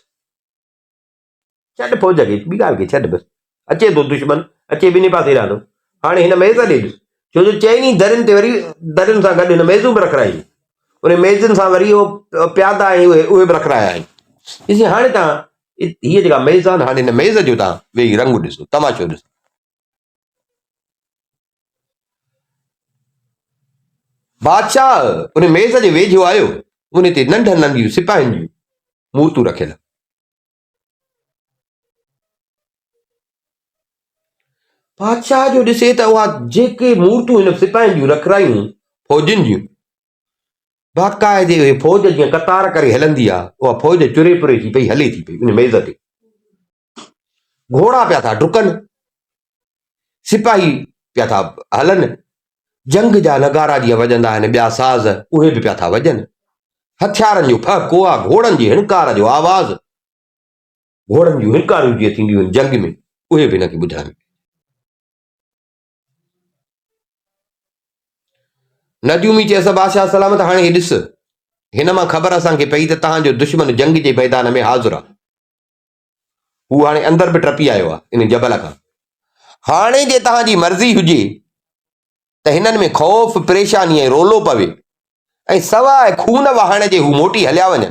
छॾ फ़ौज खे, ॿी ॻाल्हि खे छॾ, बसि अचे थो दुश्मन, अचे ॿिन्ही पासे रहंदो, हाणे हिन मेज़ ॾे ॾिस, छो जो चइनी दरियुनि ते वरी दरियुनि सां गॾु हिन मेज़ूं बि रखायूं, उन मेज़ुनि सां वरी उहो प्यादा ऐं उहे बि रखाया आहिनि। ॾिसे हाणे तव्हां हीअ जेका मेज़ आहे न, हाणे हिन मेज़ जो तव्हां वेही रंग ॾिसो, तमाशो ॾिसो। बादशाह उन मेज़ जे वेझो आयो, उन ते नंढनि नंढियूं सिपाहियुनि जूं मूर्तियूं रखियल। बादशाह जो ॾिसे त उहा जेके मूर्तियूं हिन सिपाहियुनि जूं रखरायूं फ़ौजियुनि जूं, बाक़ाइदे फ़ौज जीअं कतार करे हलंदी आहे, उहा फ़ौज चुरे पुरे थी पई हले थी पई उन मेज़ ते। घोड़ा पिया था डुकनि, सिपाही पिया था हलनि, जंग जा नगारा जीअं वॼंदा आहिनि, ॿिया साज़ उहे बि पिया था वॼनि, हथियारनि जो फहको आहे, घोड़नि जी हिणकार जो आवाज़, घोड़नि जूं हिणकारियूं जीअं थींदियूं आहिनि जंग में, उहे बि हिनखे ॿुधाइनि। नजूमी चयसि बादशाह सलामत, हाणे हे ॾिस, हिन मां ख़बर असांखे पई त तव्हांजो दुश्मन जंग जे मैदान में हाज़िर आहे, हू हाणे अंदरि बि टपी आयो आहे इन जबल खां। हाणे जे तव्हांजी मर्ज़ी हुजे त हिननि में ख़ौफ़ परेशानी ऐं रोलो पवे ऐं सवाइ खून वहाइण जे हू मोटी हलिया वञनि,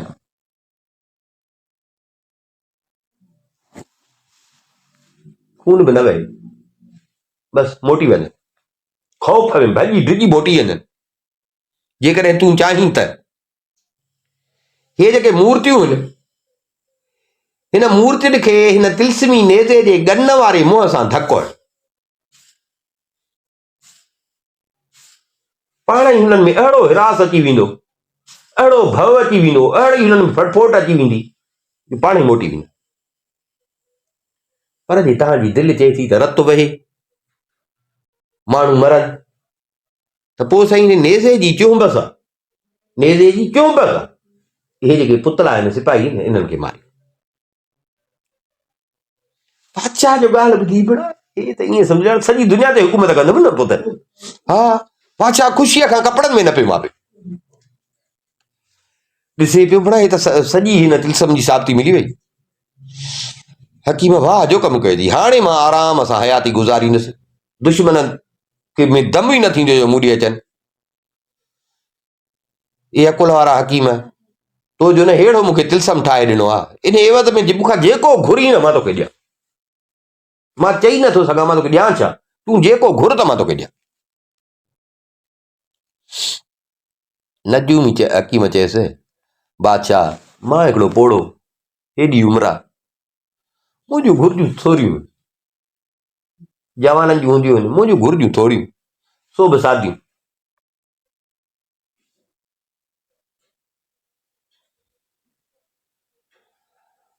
खून बि न वहे, बसि मोटी वञनि, ख़ौफ़ में भॼी डिॼी मोटी वञनि, जेकॾहिं तूं चाहीं त। हे जेके मूर्तियूं आहिनि, हिन मूर्तियुनि खे हिन तिलस्मी नेज़े जे गन वारे मुंहं सां धको हण। पाण ई हुननि में अहिड़ो हिरास अची वेंदो, अहिड़ो भव अची वेंदो, अहिड़ी हुननि में फटफोट अची वेंदी जो पाण ई मोटी वेंदा। पर जे तव्हांजी दिलि चए थी त रतु वहे, माण्हू मरनि, त पोइ साईं नेज़े जी चुंब सां, नेज़े जी चुंब सां इहे जेके पुतला आहिनि सिपाही आहिनि इन्हनि खे मारी। बादशाह जो ॻाल्हि ॿुधी बड़ा हे त ईअं सम्झण सॼी दुनिया ते हुकूमत कंदुमि न पुत। हा, बादशाह ख़ुशीअ खां कपिड़नि में न पियो मापे, ॾिसे पियो बड़ा हे त सॼी हिन तिलस्म जी साबिती मिली वई। हकीम वाह जो कमु कयो, हाणे मां आराम सां हयाती गुज़ारींदुसि, दुश्मननि खे में दम ई न थींदो जो मूं ॾे अचनि। ये अकुल वारा हकीम, तो जो न हेड़ो मूंखे तिलस्म ठाहे ॾिनो आहे, इन एवज़ में मूंखां जेको घुरी न मां तोखे ॾियां। मां चई नथो सघां मां तोखे ॾियां छा, तूं जेको घुर त मां तोखे ॾियां। नजूमी हकीम चयसि, बादशाह मां हिकिड़ो पोड़ो, हेॾी उमिरि आहे, मुंहिंजूं घुर्जूं थोरियूं, जवाननि जूं हूंदियूं आहिनि, मुंहिंजूं घुर्जूं थोरियूं, सो बि सादियूं।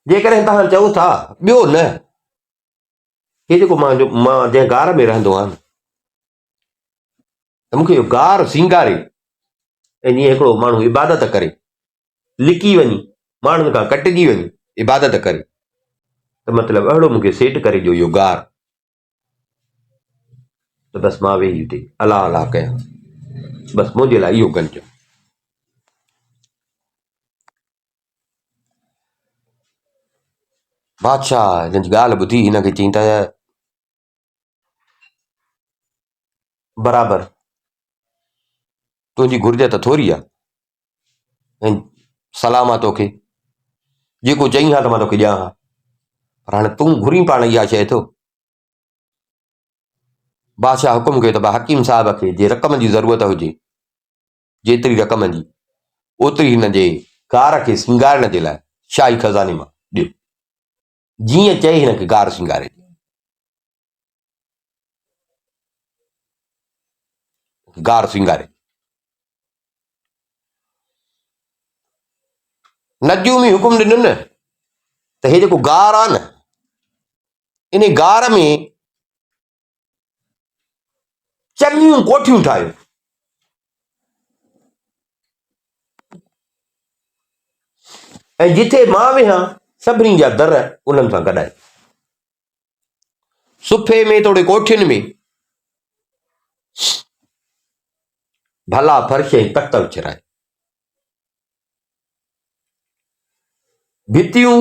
जेकॾहिं तव्हां चओ था ॿियो न, हे जेको मां जंहिं गार में रहंदो आहियां त मूंखे इहो गार सिंगारे, ऐं जीअं हिकिड़ो माण्हू इबादत करे, लिकी वञी माण्हुनि खां कटिजी वञी इबादत करे, त मतिलबु अहिड़ो मूंखे सेट करे ॾियो इहो गार, त बसि मां वेही हुते अलाह अलाह कयां, बसि मुंहिंजे लाइ इहो गंज। बादशाह हिन जी ॻाल्हि ॿुधी हिनखे चई त बराबरि तुंहिंजी घुर्ज त थोरी आहे, ऐं सलाम आहे तोखे, जेको चई हा त मां तोखे ॾियां हा, पर हाणे तूं घुरी पाण इहा शइ थो। बादशाह हुकुम कयो त भाई हकीम साहिब खे जे रक़म जी ज़रूरत हुजे, जेतिरी रक़म जी ओतिरी हिन जे गार खे सिंगारण जे लाइ शाही खज़ाने मां ॾियो, जीअं चए हिनखे गार सिंगारे। गार सिंगारे नजूमी हुकुम ॾिनो न त हे जेको गार आहे न, इन गार में चङियूं कोठियूं ठाहियो, ऐं जिथे मां वेहां सभिनी जा दर उन्हनि सां गॾाए, सुफ़े में थोरे कोठियुनि में भला फर्श ऐं तख़्त विछराए, भितियूं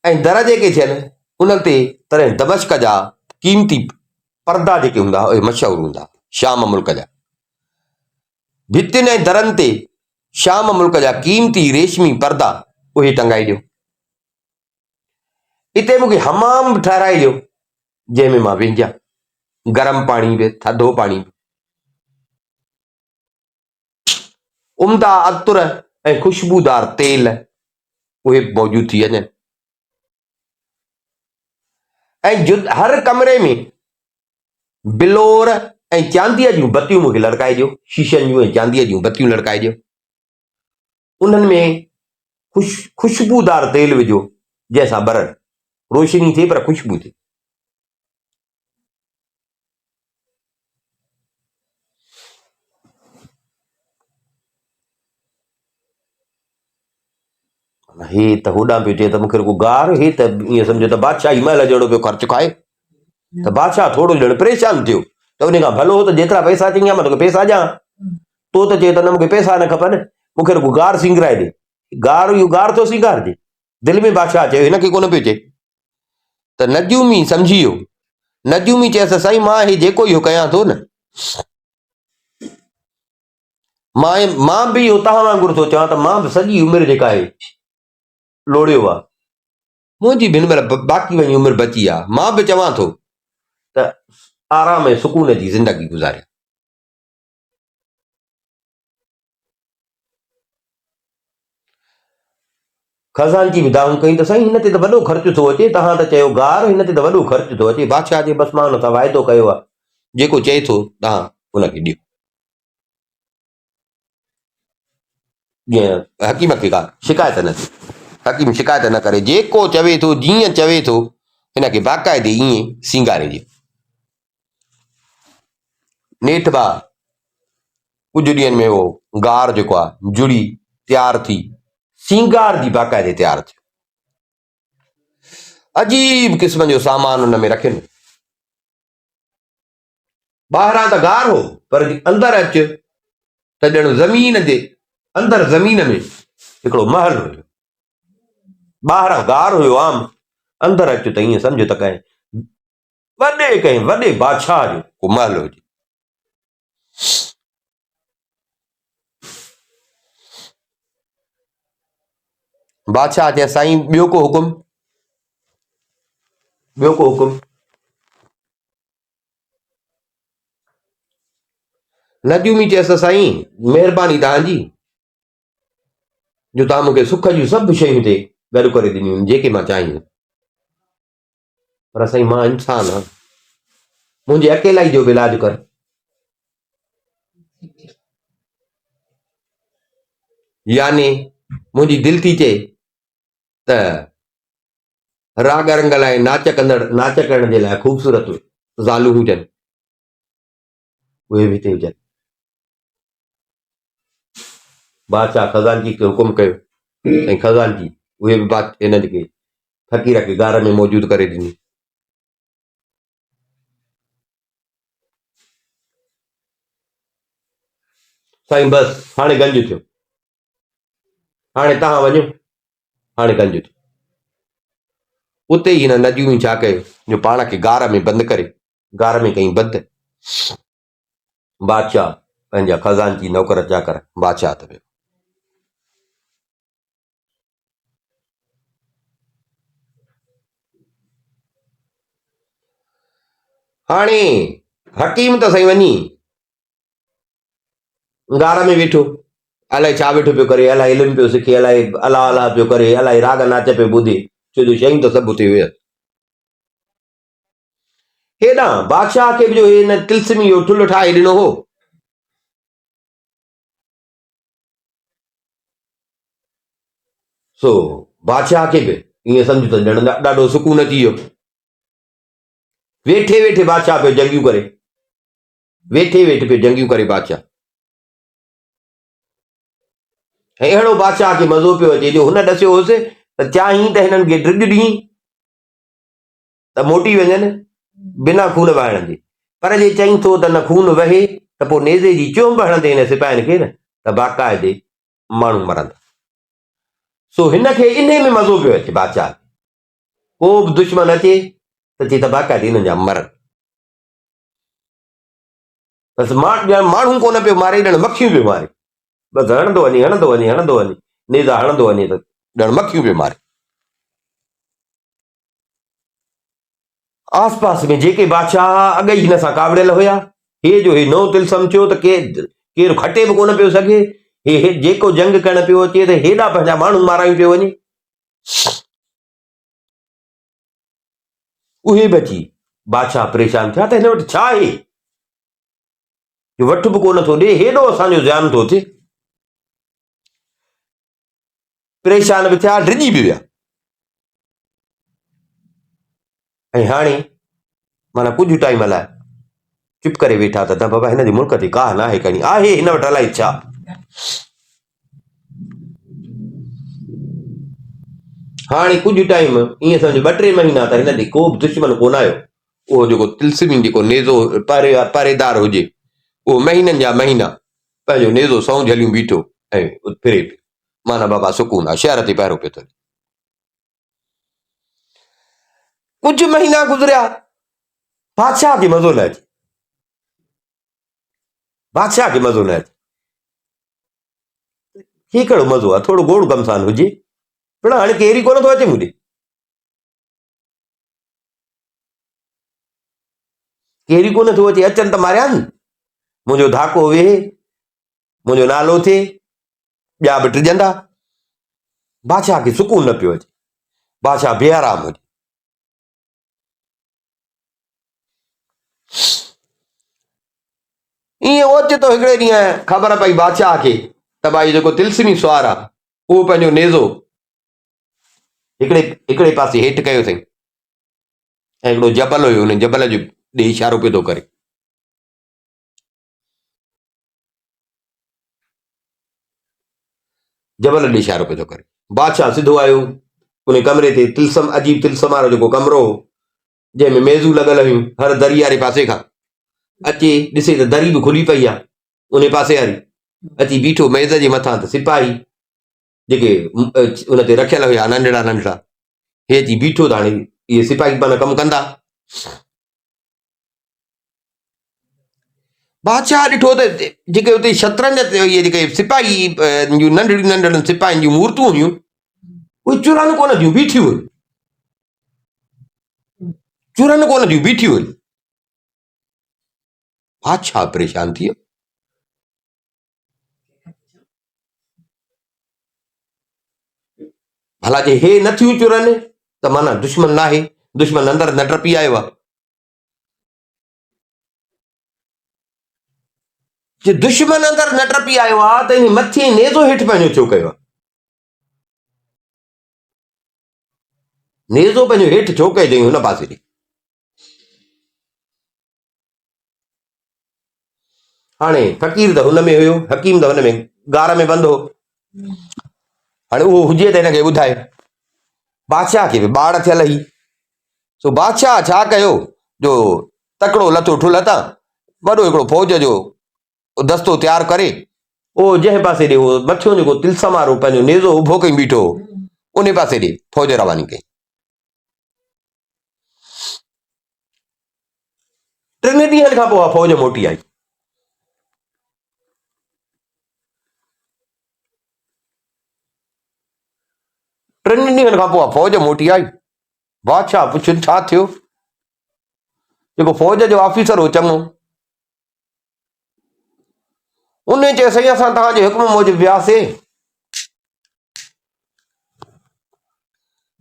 ऐं दर जेके थियनि उन्हनि ते तरह दमश्क जा क़ीमती पर्दा जेके हूंदा उहे मशहूरु हूंदा, शाम मुल्क जा। भितियुनि ऐं दरनि ते शाम मुल्क जा क़ीमती रेशमी पर्दा उहे टंगाए ॾियो। हिते मूंखे हमाम बि ठाराए ॾियो जंहिंमें मां विझां, गरम पाणी बि थधो पाणी बि, उम्दा अतुर ऐं ख़ुशबूदार तेल उहे मौजूदु थी वञनि, ऐं हर कमरे में बिलोर ऐं चांदीअ जूं बतियूं मूंखे लड़काए ॾियो, शीशनि जूं ऐं चांदीअ जूं बतियूं लड़काए ॾियो, उन्हनि में ख़ुशबूदार तेल विझो जंहिंसां बरनि, रोशनी थिए पर ख़ुशबू थिए। हे त होॾां पियो चए त मूंखे रुॻो गार, हे त ईअं सम्झो त बादशाही महल जहिड़ो पियो ख़र्चु खाए, त बादशाह थोरो ॼण परेशान थियो, त उन खां भलो हो त जेतिरा पैसा चई मां तोखे पैसा ॾियां, तो त चए त न मूंखे पैसा न खपनि, मूंखे रुॻो गार सिंगराए ॾे, गार इहो गार थो सिंगारजे, दिलि में बादशाह चयो, हिनखे कोन पियो चए। त नजूमी सम्झी वियो, नजूमी चयसि साईं मां हे जेको इहो कयां थो न, मां बि इहो तव्हां वांगुरु थो चवां त मां बि सॼी उमिरि जेका आहे लोड़ियो आहे, मुंहिंजी बि हिन महिल बाक़ी वञी उमिरि बची आहे, मां बि चवां थो त आराम ऐं सुकून जी ज़िंदगी गुज़ारियां। खज़ानची बि दाऊं कई त साईं हिन ते त वॾो ख़र्च थो अचे, तव्हां त चयो गार, हिन ते त वॾो ख़र्च थो अचे। बादशाह जे बसि मां हुन सां वाइदो कयो आहे, जेको चए थो तव्हां हुनखे ॾियो। जीअं हकीम खे का शिकायत न थिए, हकीम शिकायत न करे, जेको चवे थो जीअं चवे थो हिनखे बाक़ाइदे ईअं सींगारे ॾियो। नेठि भाउ कुझु ॾींहंनि में उहो गार जेको आहे जुड़ी तयारु थी, सींगार जी बाक़ाइदे तयारु थियो। अजीब क़िस्म जो सामान हुन में रखियनि। ॿाहिरां त गार हो, पर अंदरि अच त ॼण ज़मीन जे अंदरि ज़मीन में हिकिड़ो महल हुयो। ॿाहिरां गार हुयो आम, अंदरि अच त ईअं सम्झ त कंहिं वॾे बादशाह जो को महल हुजे। बादशाह चए साईं ॿियो को हुकुम, ॿियो को हुकुम। नजूमी चयसि साईं महिरबानी तव्हांजी जो तव्हां मूंखे सुख जूं सभु शयूं ते गॾु करे ॾिनियूं आहिनि जेके मां चाहींदुमि, पर साईं मां इंसान आहियां, मुंहिंजे अकेलाई जो बि इलाजु कर। यानी मुंहिंजी दिलि थी चए त राग रंग लाइ नाच करण जे लाइ ख़ूबसूरत ज़ालूं हुजनि, उहे बि हिते हुजनि। बादशाह खज़ानची खे हुकुम कयो, ऐं खज़ानची उहे बि हिन खे फ़क़ीर खे गार में मौजूदु करे ॾिनी। साईं बसि हाणे गंज थियो, हाणे तव्हां वञो, हाणे गंज थियो। उते ई हिन नजूमी छा कयो जो पाण खे गार में बंदि करे, गार में कई बंदि। बादशाह पंहिंजा खज़ानची नौकर चाकर बादशाह त वियो। हाणे हकीम त साईं वञी गार में वेठो, अलाए छा वेठो पियो करे, अलाए इल्मु पियो सिखे, अलाए अला अला पियो करे, अलाए राग नाच पियो ॿुधे, छो जो शयूं त सभु उते हुयसि। हेॾां बादशाह खे बि जो हिन तिलस्मी जो ठुल ठाहे ॾिनो हो, सो बादशाह खे बि ईअं सम्झ त ॼण ॾाढो सुकून अची वियो। वेठे वेठे बादशाह पियो जंगियूं करे, वेठे वेठे पियो जंगियूं करे बादशाह। ऐं अहिड़ो बादशाह खे मज़ो पियो अचे जो हुन ॾसियो होसि त चाहीं त हिननि खे ड्रिग ॾीं त मोटी वञनि बिना खून वहण जे, पर जे चईं थो त न खून वहे त पोइ नेज़े जी चुंब हणंदे हिन सिपाहियुनि खे न त बाक़ाइदे माण्हू मरंदा। सो हिन खे इन में मज़ो पियो अचे बादशाह, को बि दुश्मन अचे त चए त बाक़ाइदे हिननि जा मरनि। बसि माण्हू कोन पियो मारे, ॼण मखियूं पियो मारे, बसि हणंदो वञे हणंदो वञे हणंदो वञे, नेज़ा हणंदो वञे त ॼण मखियूं पियो मारे। आस पास में जेके बादशाह अॻ ई हिन सां कावड़ियल हुया, हे जो हे नओं तिल सम्झियो त केरु खटे बि कोन पियो सघे, हे जेको जंग करण पियो अचे त हेॾा पंहिंजा माण्हू मारायूं पियो वञे, उहे बि अची बादशाह परेशान थिया त हिन वटि छा आहे, वठ बि कोन थो ॾे, हेॾो असांजो ध्यानु थो थिए। परेशान बि थिया, डिॼी बि विया। ऐं हाणे माना कुझु टाइम लाइ चुप करे वेठा त बाबा हिन जे मुल्क ते का न आहे करणी, आहे हिन वटि अलाए छा। हाणे कुझु टाइम ईअं सम्झो 2-3 महीना त हिन ते को बि दुश्मन कोन आयो। उहो जेको तिलस्मी जेको नेज़ो परेदार हुजे, उहो महीननि जा महीना पंहिंजो नेज़ो सौ झलियूं बीठो ऐं फिरे पियो, माना बाबा सुकून आहे, शहर ते पहिरो पियो थिए। कुझु महीना गुज़रिया, बादशाह खे मज़ो न अचे, बादशाह खे मज़ो न अचे। ही कहिड़ो मज़ो आहे, थोरो गोड़ गमसान हुजे, पर हाणे केर ई कोन थो अचे मूंॾे, केर ई कोन थो अचे, अचनि त मारियानि, मुंहिंजो धाको वेहे, मुंहिंजो नालो थिए, ॿिया बि टिजंदा। बादशाह खे सुकून न पियो अचे, बादशाह बेआराम हुजे। ईअं ओचे तो हिकिड़े ॾींहुं ख़बर पई बादशाह खे त भाई जेको तिलस्मी सुवार आहे उहो पंहिंजो नेज़ो हिकिड़े हिकिड़े पासे हेठि कयो अथई ऐं हिकिड़ो जबल हुयो, हुन जबल जो ॾे इशारो पियो थो करे। जबल ॾे इशारो पियो थो करे। बादशाह सिधो आयो उन कमरे ते, तिलसम अजीब तिलसम वारो जेको कमरो हो जंहिंमें मेज़ूं लॻल हुयूं हर दरी वारे पासे खां, अचे ॾिसे त दरी बि खुली पई आहे उन पासे वारी, अची बीठो मेज़ जे मथां त सिपाही जेके उन ते रखियल हुया नंढड़ा नंढड़ा, हे अची बीठो त हाणे इहे सिपाही पाण कमु कंदा। बादशाह ॾिठो त जेके उते शतरंज ते इहे जेके सिपाही जूं नंढड़ियूं नंढड़ियूं सिपाहियुनि जूं मूर्तियूं हुयूं उहे चुरनि कोन थियूं, बीठियूं हुयूं, चुरनि कोन थियूं, बीठियूं हुयूं। बादशाह परेशान थी वियो। भला जे हे न थियूं चुरनि त माना दुश्मन नाहे, दुश्मन अंदरि न टपी आयो आहे। जे दुश्मन अंदरि न टपी आयो आहे त इन मथे नेज़ो हेठि पंहिंजो छो कयो आहे? नेज़ो पंहिंजो हेठि छो कयो हुन पासे ॾे? हाणे फ़कीर त हुन में हुयो, हकीम त हुन में गार में बंदि हो। हाणे उहो हुजे त हिनखे ॿुधाए। बादशाह खे बि ॿाड़ थियल हुई, सो बादशाह छा कयो जो तकिड़ो लथो ठुल तां वॾो हिकिड़ो फौज जो दस्तो तयारु करे उहो जंहिं पासे ॾे उहो मथियो जेको तिलसम वारो पंहिंजो नेज़ो उभो कई बीठो उन पासे ॾे फौज रवानी कई। 3 ॾींहंनि खां पोइ फौज मोटी आई। टिनि ॾींहंनि खां पोइ फौज मोटी आई। बादशाह पुछनि छा थियो? जेको फौज जो ऑफिसर हो चङो उन चयो साईं असां तव्हांजे हुकुम मूजिबि वियासीं,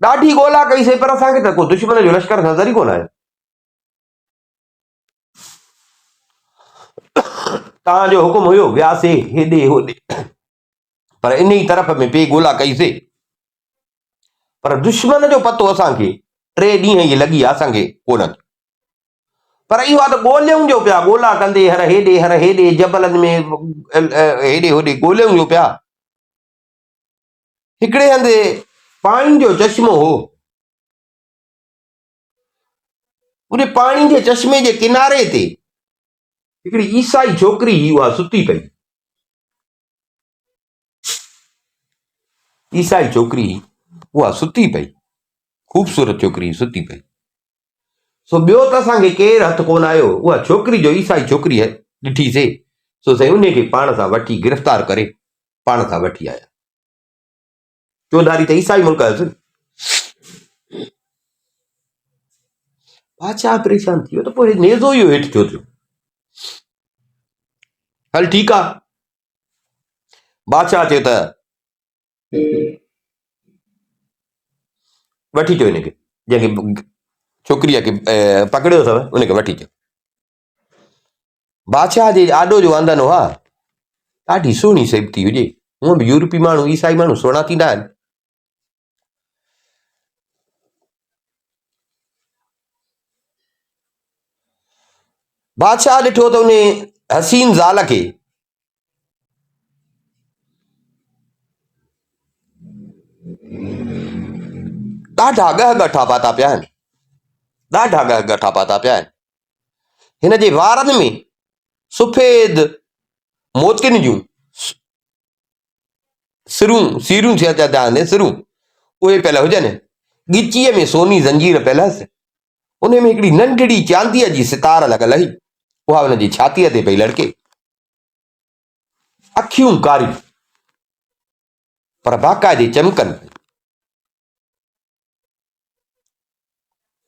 ॾाढी ॻोल्हा कईसीं पर असांखे त को दुश्मन जो लश्कर नज़र ई कोन आयो। तव्हांजो हुकुम हुयो वियासीं हेॾे होॾे पर इन ई तरफ़ में पे ॻोल्हा कईसीं पर दुश्मन जो पतो असांखे 3 ॾींहं इहे लॻी विया असांखे कोन थियो। पर इहो आहे त ॻोल्हियूं जो पिया, ॻोल्हा कंदे हर हेॾे जबलनि में हेॾे होॾे ॻोल्हियूं जो पिया। हिकिड़े हंधि पाणी जो चश्मो हो, उन पाणी जे चश्मे जे किनारे ते हिकिड़ी ईसाई छोकिरी उहा सुती पई। ईसाई छोकिरी उहा सुती पई, ख़ूबसूरत छोकिरी सुती पई। सो ॿियो त असांखे केरु हथु कोन आयो, उहा छोकिरी जो ईसाई छोकिरी ॾिठीसीं, सो साईं उनखे पाण सां वठी गिरफ़्तार करे पाण सां वठी आया। चौधारी त ईसाई मुल्क हुयसि। बादशाह परेशान थी वियो त पोइ नेज़ो इहो हेठि छो थियो? हल ठीकु आहे, बादशाह चयो त वठी अचो हिनखे, जंहिंखे छोकिरीअ खे पकड़ियो अथव उनखे वठी अचो। बादशाह जे आॾो जो आंदन हुआ ॾाढी सुहिणी सेबती हुजे। हूअं बि यूरोपी माण्हू ईसाई माण्हू सुहिणा थींदा आहिनि। बादशाह ॾिठो त उन हसीन ज़ाल खे ॾाढा ॻह ॻठा पाता पिया आहिनि, ॾाढा ॻह ॻठा पाता पिया आहिनि। हिन जे वारनि में सफ़ेद मोतियुनि जूं सीरूं थिया चवंदा आहिनि, सिरूं उहे पियल हुजनि, ॻिचीअ में सोनी ज़ंजीर पियल हुअसि, उन में हिकिड़ी नंढड़ी चांदीअ जी सितार लॻल हुई, उहा हुनजी छातीअ ते पई लड़के। अखियूं कारियूं पर बाक़ाइदे चमकनि,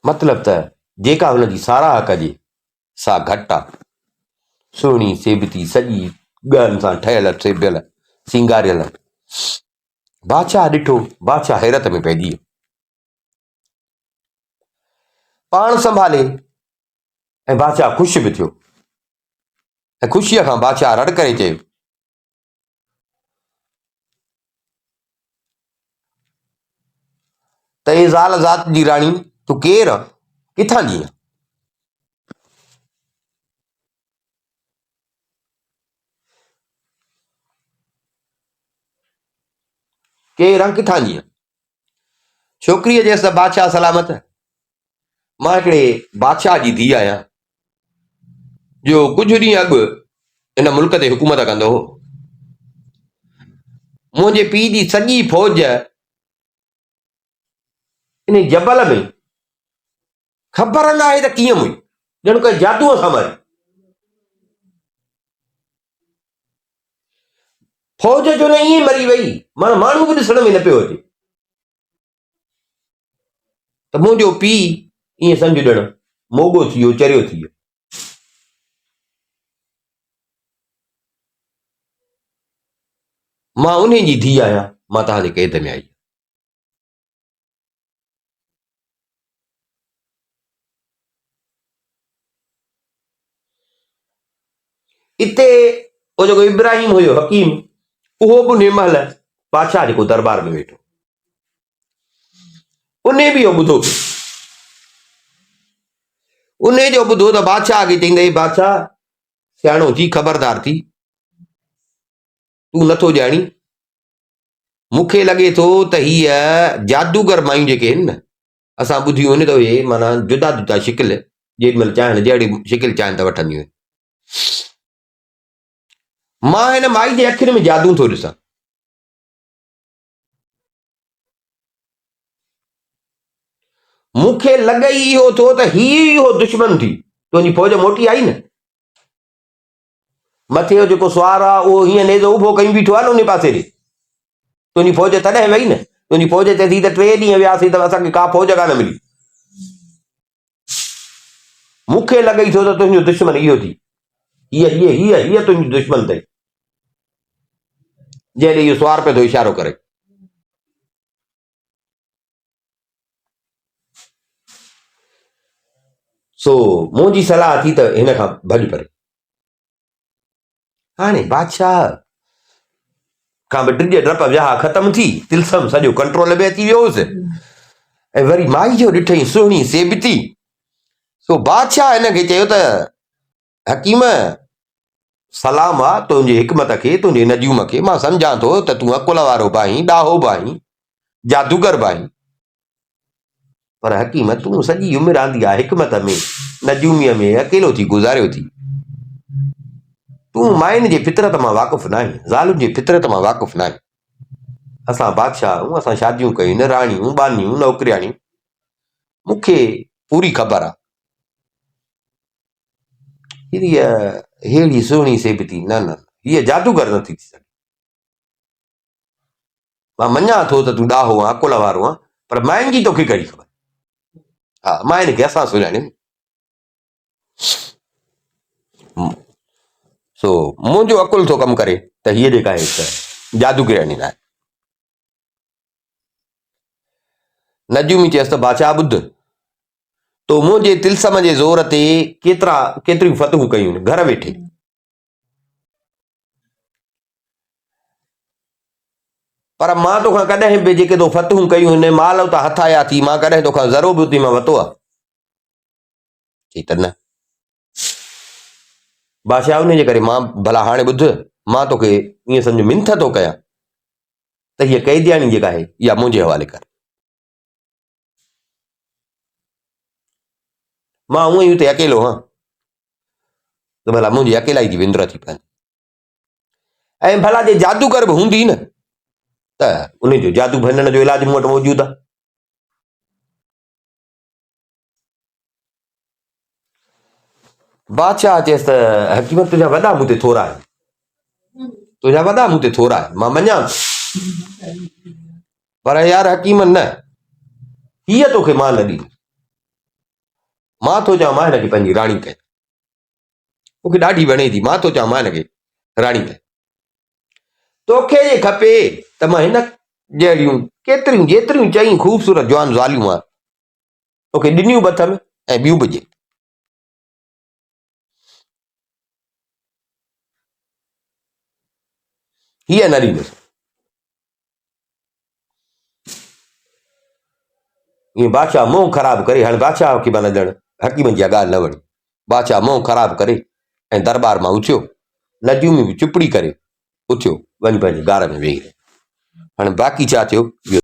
मतिलब त जेका हुनजी साराह कजे सा घटि आहे। सुहिणी सेबती सॼी ॻहनि सां ठहियल सेबियल सिंगारियल, बादशाह ॾिठो, बादशाह हैरत में पइजी वियो, पाण संभाले ऐं बादशाह ख़ुशि बि थियो। ऐं ख़ुशीअ खां बादशाह रड़ करे चयो, त हे ज़ाल ज़ात जी राणी, तूं केरु आहे, किथां जी आहे? केरु आहे, किथां जी आहे? छोकिरीअ चयसि त बादशाह सलामत, मां हिकिड़े बादशाह जी धीउ आहियां जो कुझु ॾींहं अॻु इन मुल्क ते हुकूमत कंदो हो। मुंहिंजे पीउ जी सॼी फौज इन जबल में ख़बर न आहे त कीअं हुई, ॼण कोई जादूअ सां मारी। फौज जो न ईअं मरी वई, माना माण्हू बि ॾिसण में न पियो अचे। त मुंहिंजो पीउ ईअं सम्झ ॼण मोगो थी वियो, चरियो थी वियो। मां उन जी धीउ आहियां, मां तव्हांजे क़ैद में आई। इते वो जेको इब्राहिम हुयो हकीम, उहो बि उन महिल बादशाह जेको दरबार में वेठो, उन बि इहो ॿुधो पियो। उन जो ॿुधो त बादशाह खे चईंदे, बादशाह सियाणो थी, ख़बरदार थी, तूं नथो ॼाणी, मूंखे लॻे थो त हीअ जादूगर मायूं जेके आहिनि न, असां ॿुधियूं आहिनि त उहे माना जुदा जुदा शिकिल जेॾीमहिल चाहिनि जहिड़ी शिकिल चाहिनि त वठंदियूं आहिनि। मां हिन माई जे अखियुनि में जादू थो ॾिसां। मूंखे लॻई इहो थो त इहो दुश्मन थी, तुंहिंजी फौज मोटी आई न, मथे जो जेको सुवार आहे उहो हीअं नेज़ो उभो कयूं बीठो आहे न उन पासे ॾे, तुंहिंजी फौज तॾहिं वई न। तुंहिंजी फौज चए थी त 3 ॾींहं वियासीं त असांखे का फौज कान मिली। मूंखे लॻई थो त तुंहिंजो दुश्मन इहो थी, हीअ हीअ हीअ हीअ तुंहिंजी दुश्मन अथई, जंहिं इहो सुवार पियो थो इशारो करे। सो मुंहिंजी सलाह थी त हिन खां भॼ परे। हाणे बादशाह खां बि टिज डप विया ख़तम थी, तिलसम सॼो कंट्रोल में अची वियो हुयुसि। ऐं वरी माई जो ॾिठई सुहिणी सेबती। सो बादशाह हिन खे चयो त हकीम, सलाम आहे तुंहिंजे हिकमत खे, तुंहिंजे नजूम खे, मां सम्झां थो त तूं अकुल वारो बि आहीं, ॾाहो बि आहीं, जादूगर बि आहीं, पर हकीम तूं सॼी उमिरि आंदी आहे हिकमत में, नजूमीअ में अकेलो थी गुज़ारियो थी। तूं मायुनि जे फितरत मां वाक़ुफ़ न आहीं, ज़ालुनि जी फितरत मां वाक़ुफ़ न आहीं। असां बादशाह आहियूं, असां शादियूं कयूं न, राणियूं बानियूं नौकरियाणियूं, मूंखे पूरी ख़बर आहे। हीअ अहिड़ी सुहिणी सेबती, न न हीअ जादूगर नथी थी सघे। मां मञा थो त तूं ॾाहो आहे, अकुल वारो आहे, पर मायुनि जी तोखे कहिड़ी ख़बर? हा, मायुनि खे असां सुञाणियूं। सो मुंहिंजो अकुल थो कमु करे त हीअ जेका आहे त जादूगरणी न आहे। नजूमी चयसि त बादशाह ॿुध, तो मुंहिंजे तिलसम जे ज़ोर ते केतिरियूं फतहूं कयूं घर वेठे, पर मां तोखां कॾहिं बि जेके तो फतहूं कयूं हिन माल उतां हथ आया थी, मां कॾहिं तोखां ज़रो बि उते मां वरितो आहे? चई त न। बादशाह उन जे करे मां भला हाणे ॿुध, मां तोखे ईअं सम्झ मिंथ थो कयां त हीअ कैदियाणी जेका आहे इहा मुंहिंजे हवाले कर। मां हूअं ई उते अकेलो हां त भला मुंहिंजी अकेलाई जी विंदर थी पए। ऐं भला जे जादूगर बि हूंदी न त उनजो जादू भञण जो इलाज मूं वटि मौजूदु आहे। बादशाह चयसि त हकीम तुंहिंजा वॾा मूं ते थोरा आहिनि, तुंहिंजा वॾा मूं ते थोरा आहिनि, मां मञा थो, पर यार हकीम न, हीअ तोखे मां न ॾींदी। मां थो चवां मां हिनखे पंहिंजी राणी कयां, मूंखे ॾाढी वणे थी, मां थो चवां मां हिनखे राणी कयां। तोखे जे खपे त मां हिन जहिड़ियूं केतिरियूं जेतिरियूं चई ख़ूबसूरत जवान ज़ालियूं आहे तोखे ॾिनियूं बि अथनि ऐं ॿियूं बि ॾे हीअ न ॾींदुसि ईअं बादशाह मोह ख़राबु करे हाणे बादशाह खे माना ॼण हकीम जी ॻाल्हि न वणी बादशाह मोह ख़राबु करे ऐं दरबार मां उथियो नदियूं में बि चुपड़ी करे उथियो वञी पंहिंजे गार में वेही रहियो हाणे बाक़ी छा थियो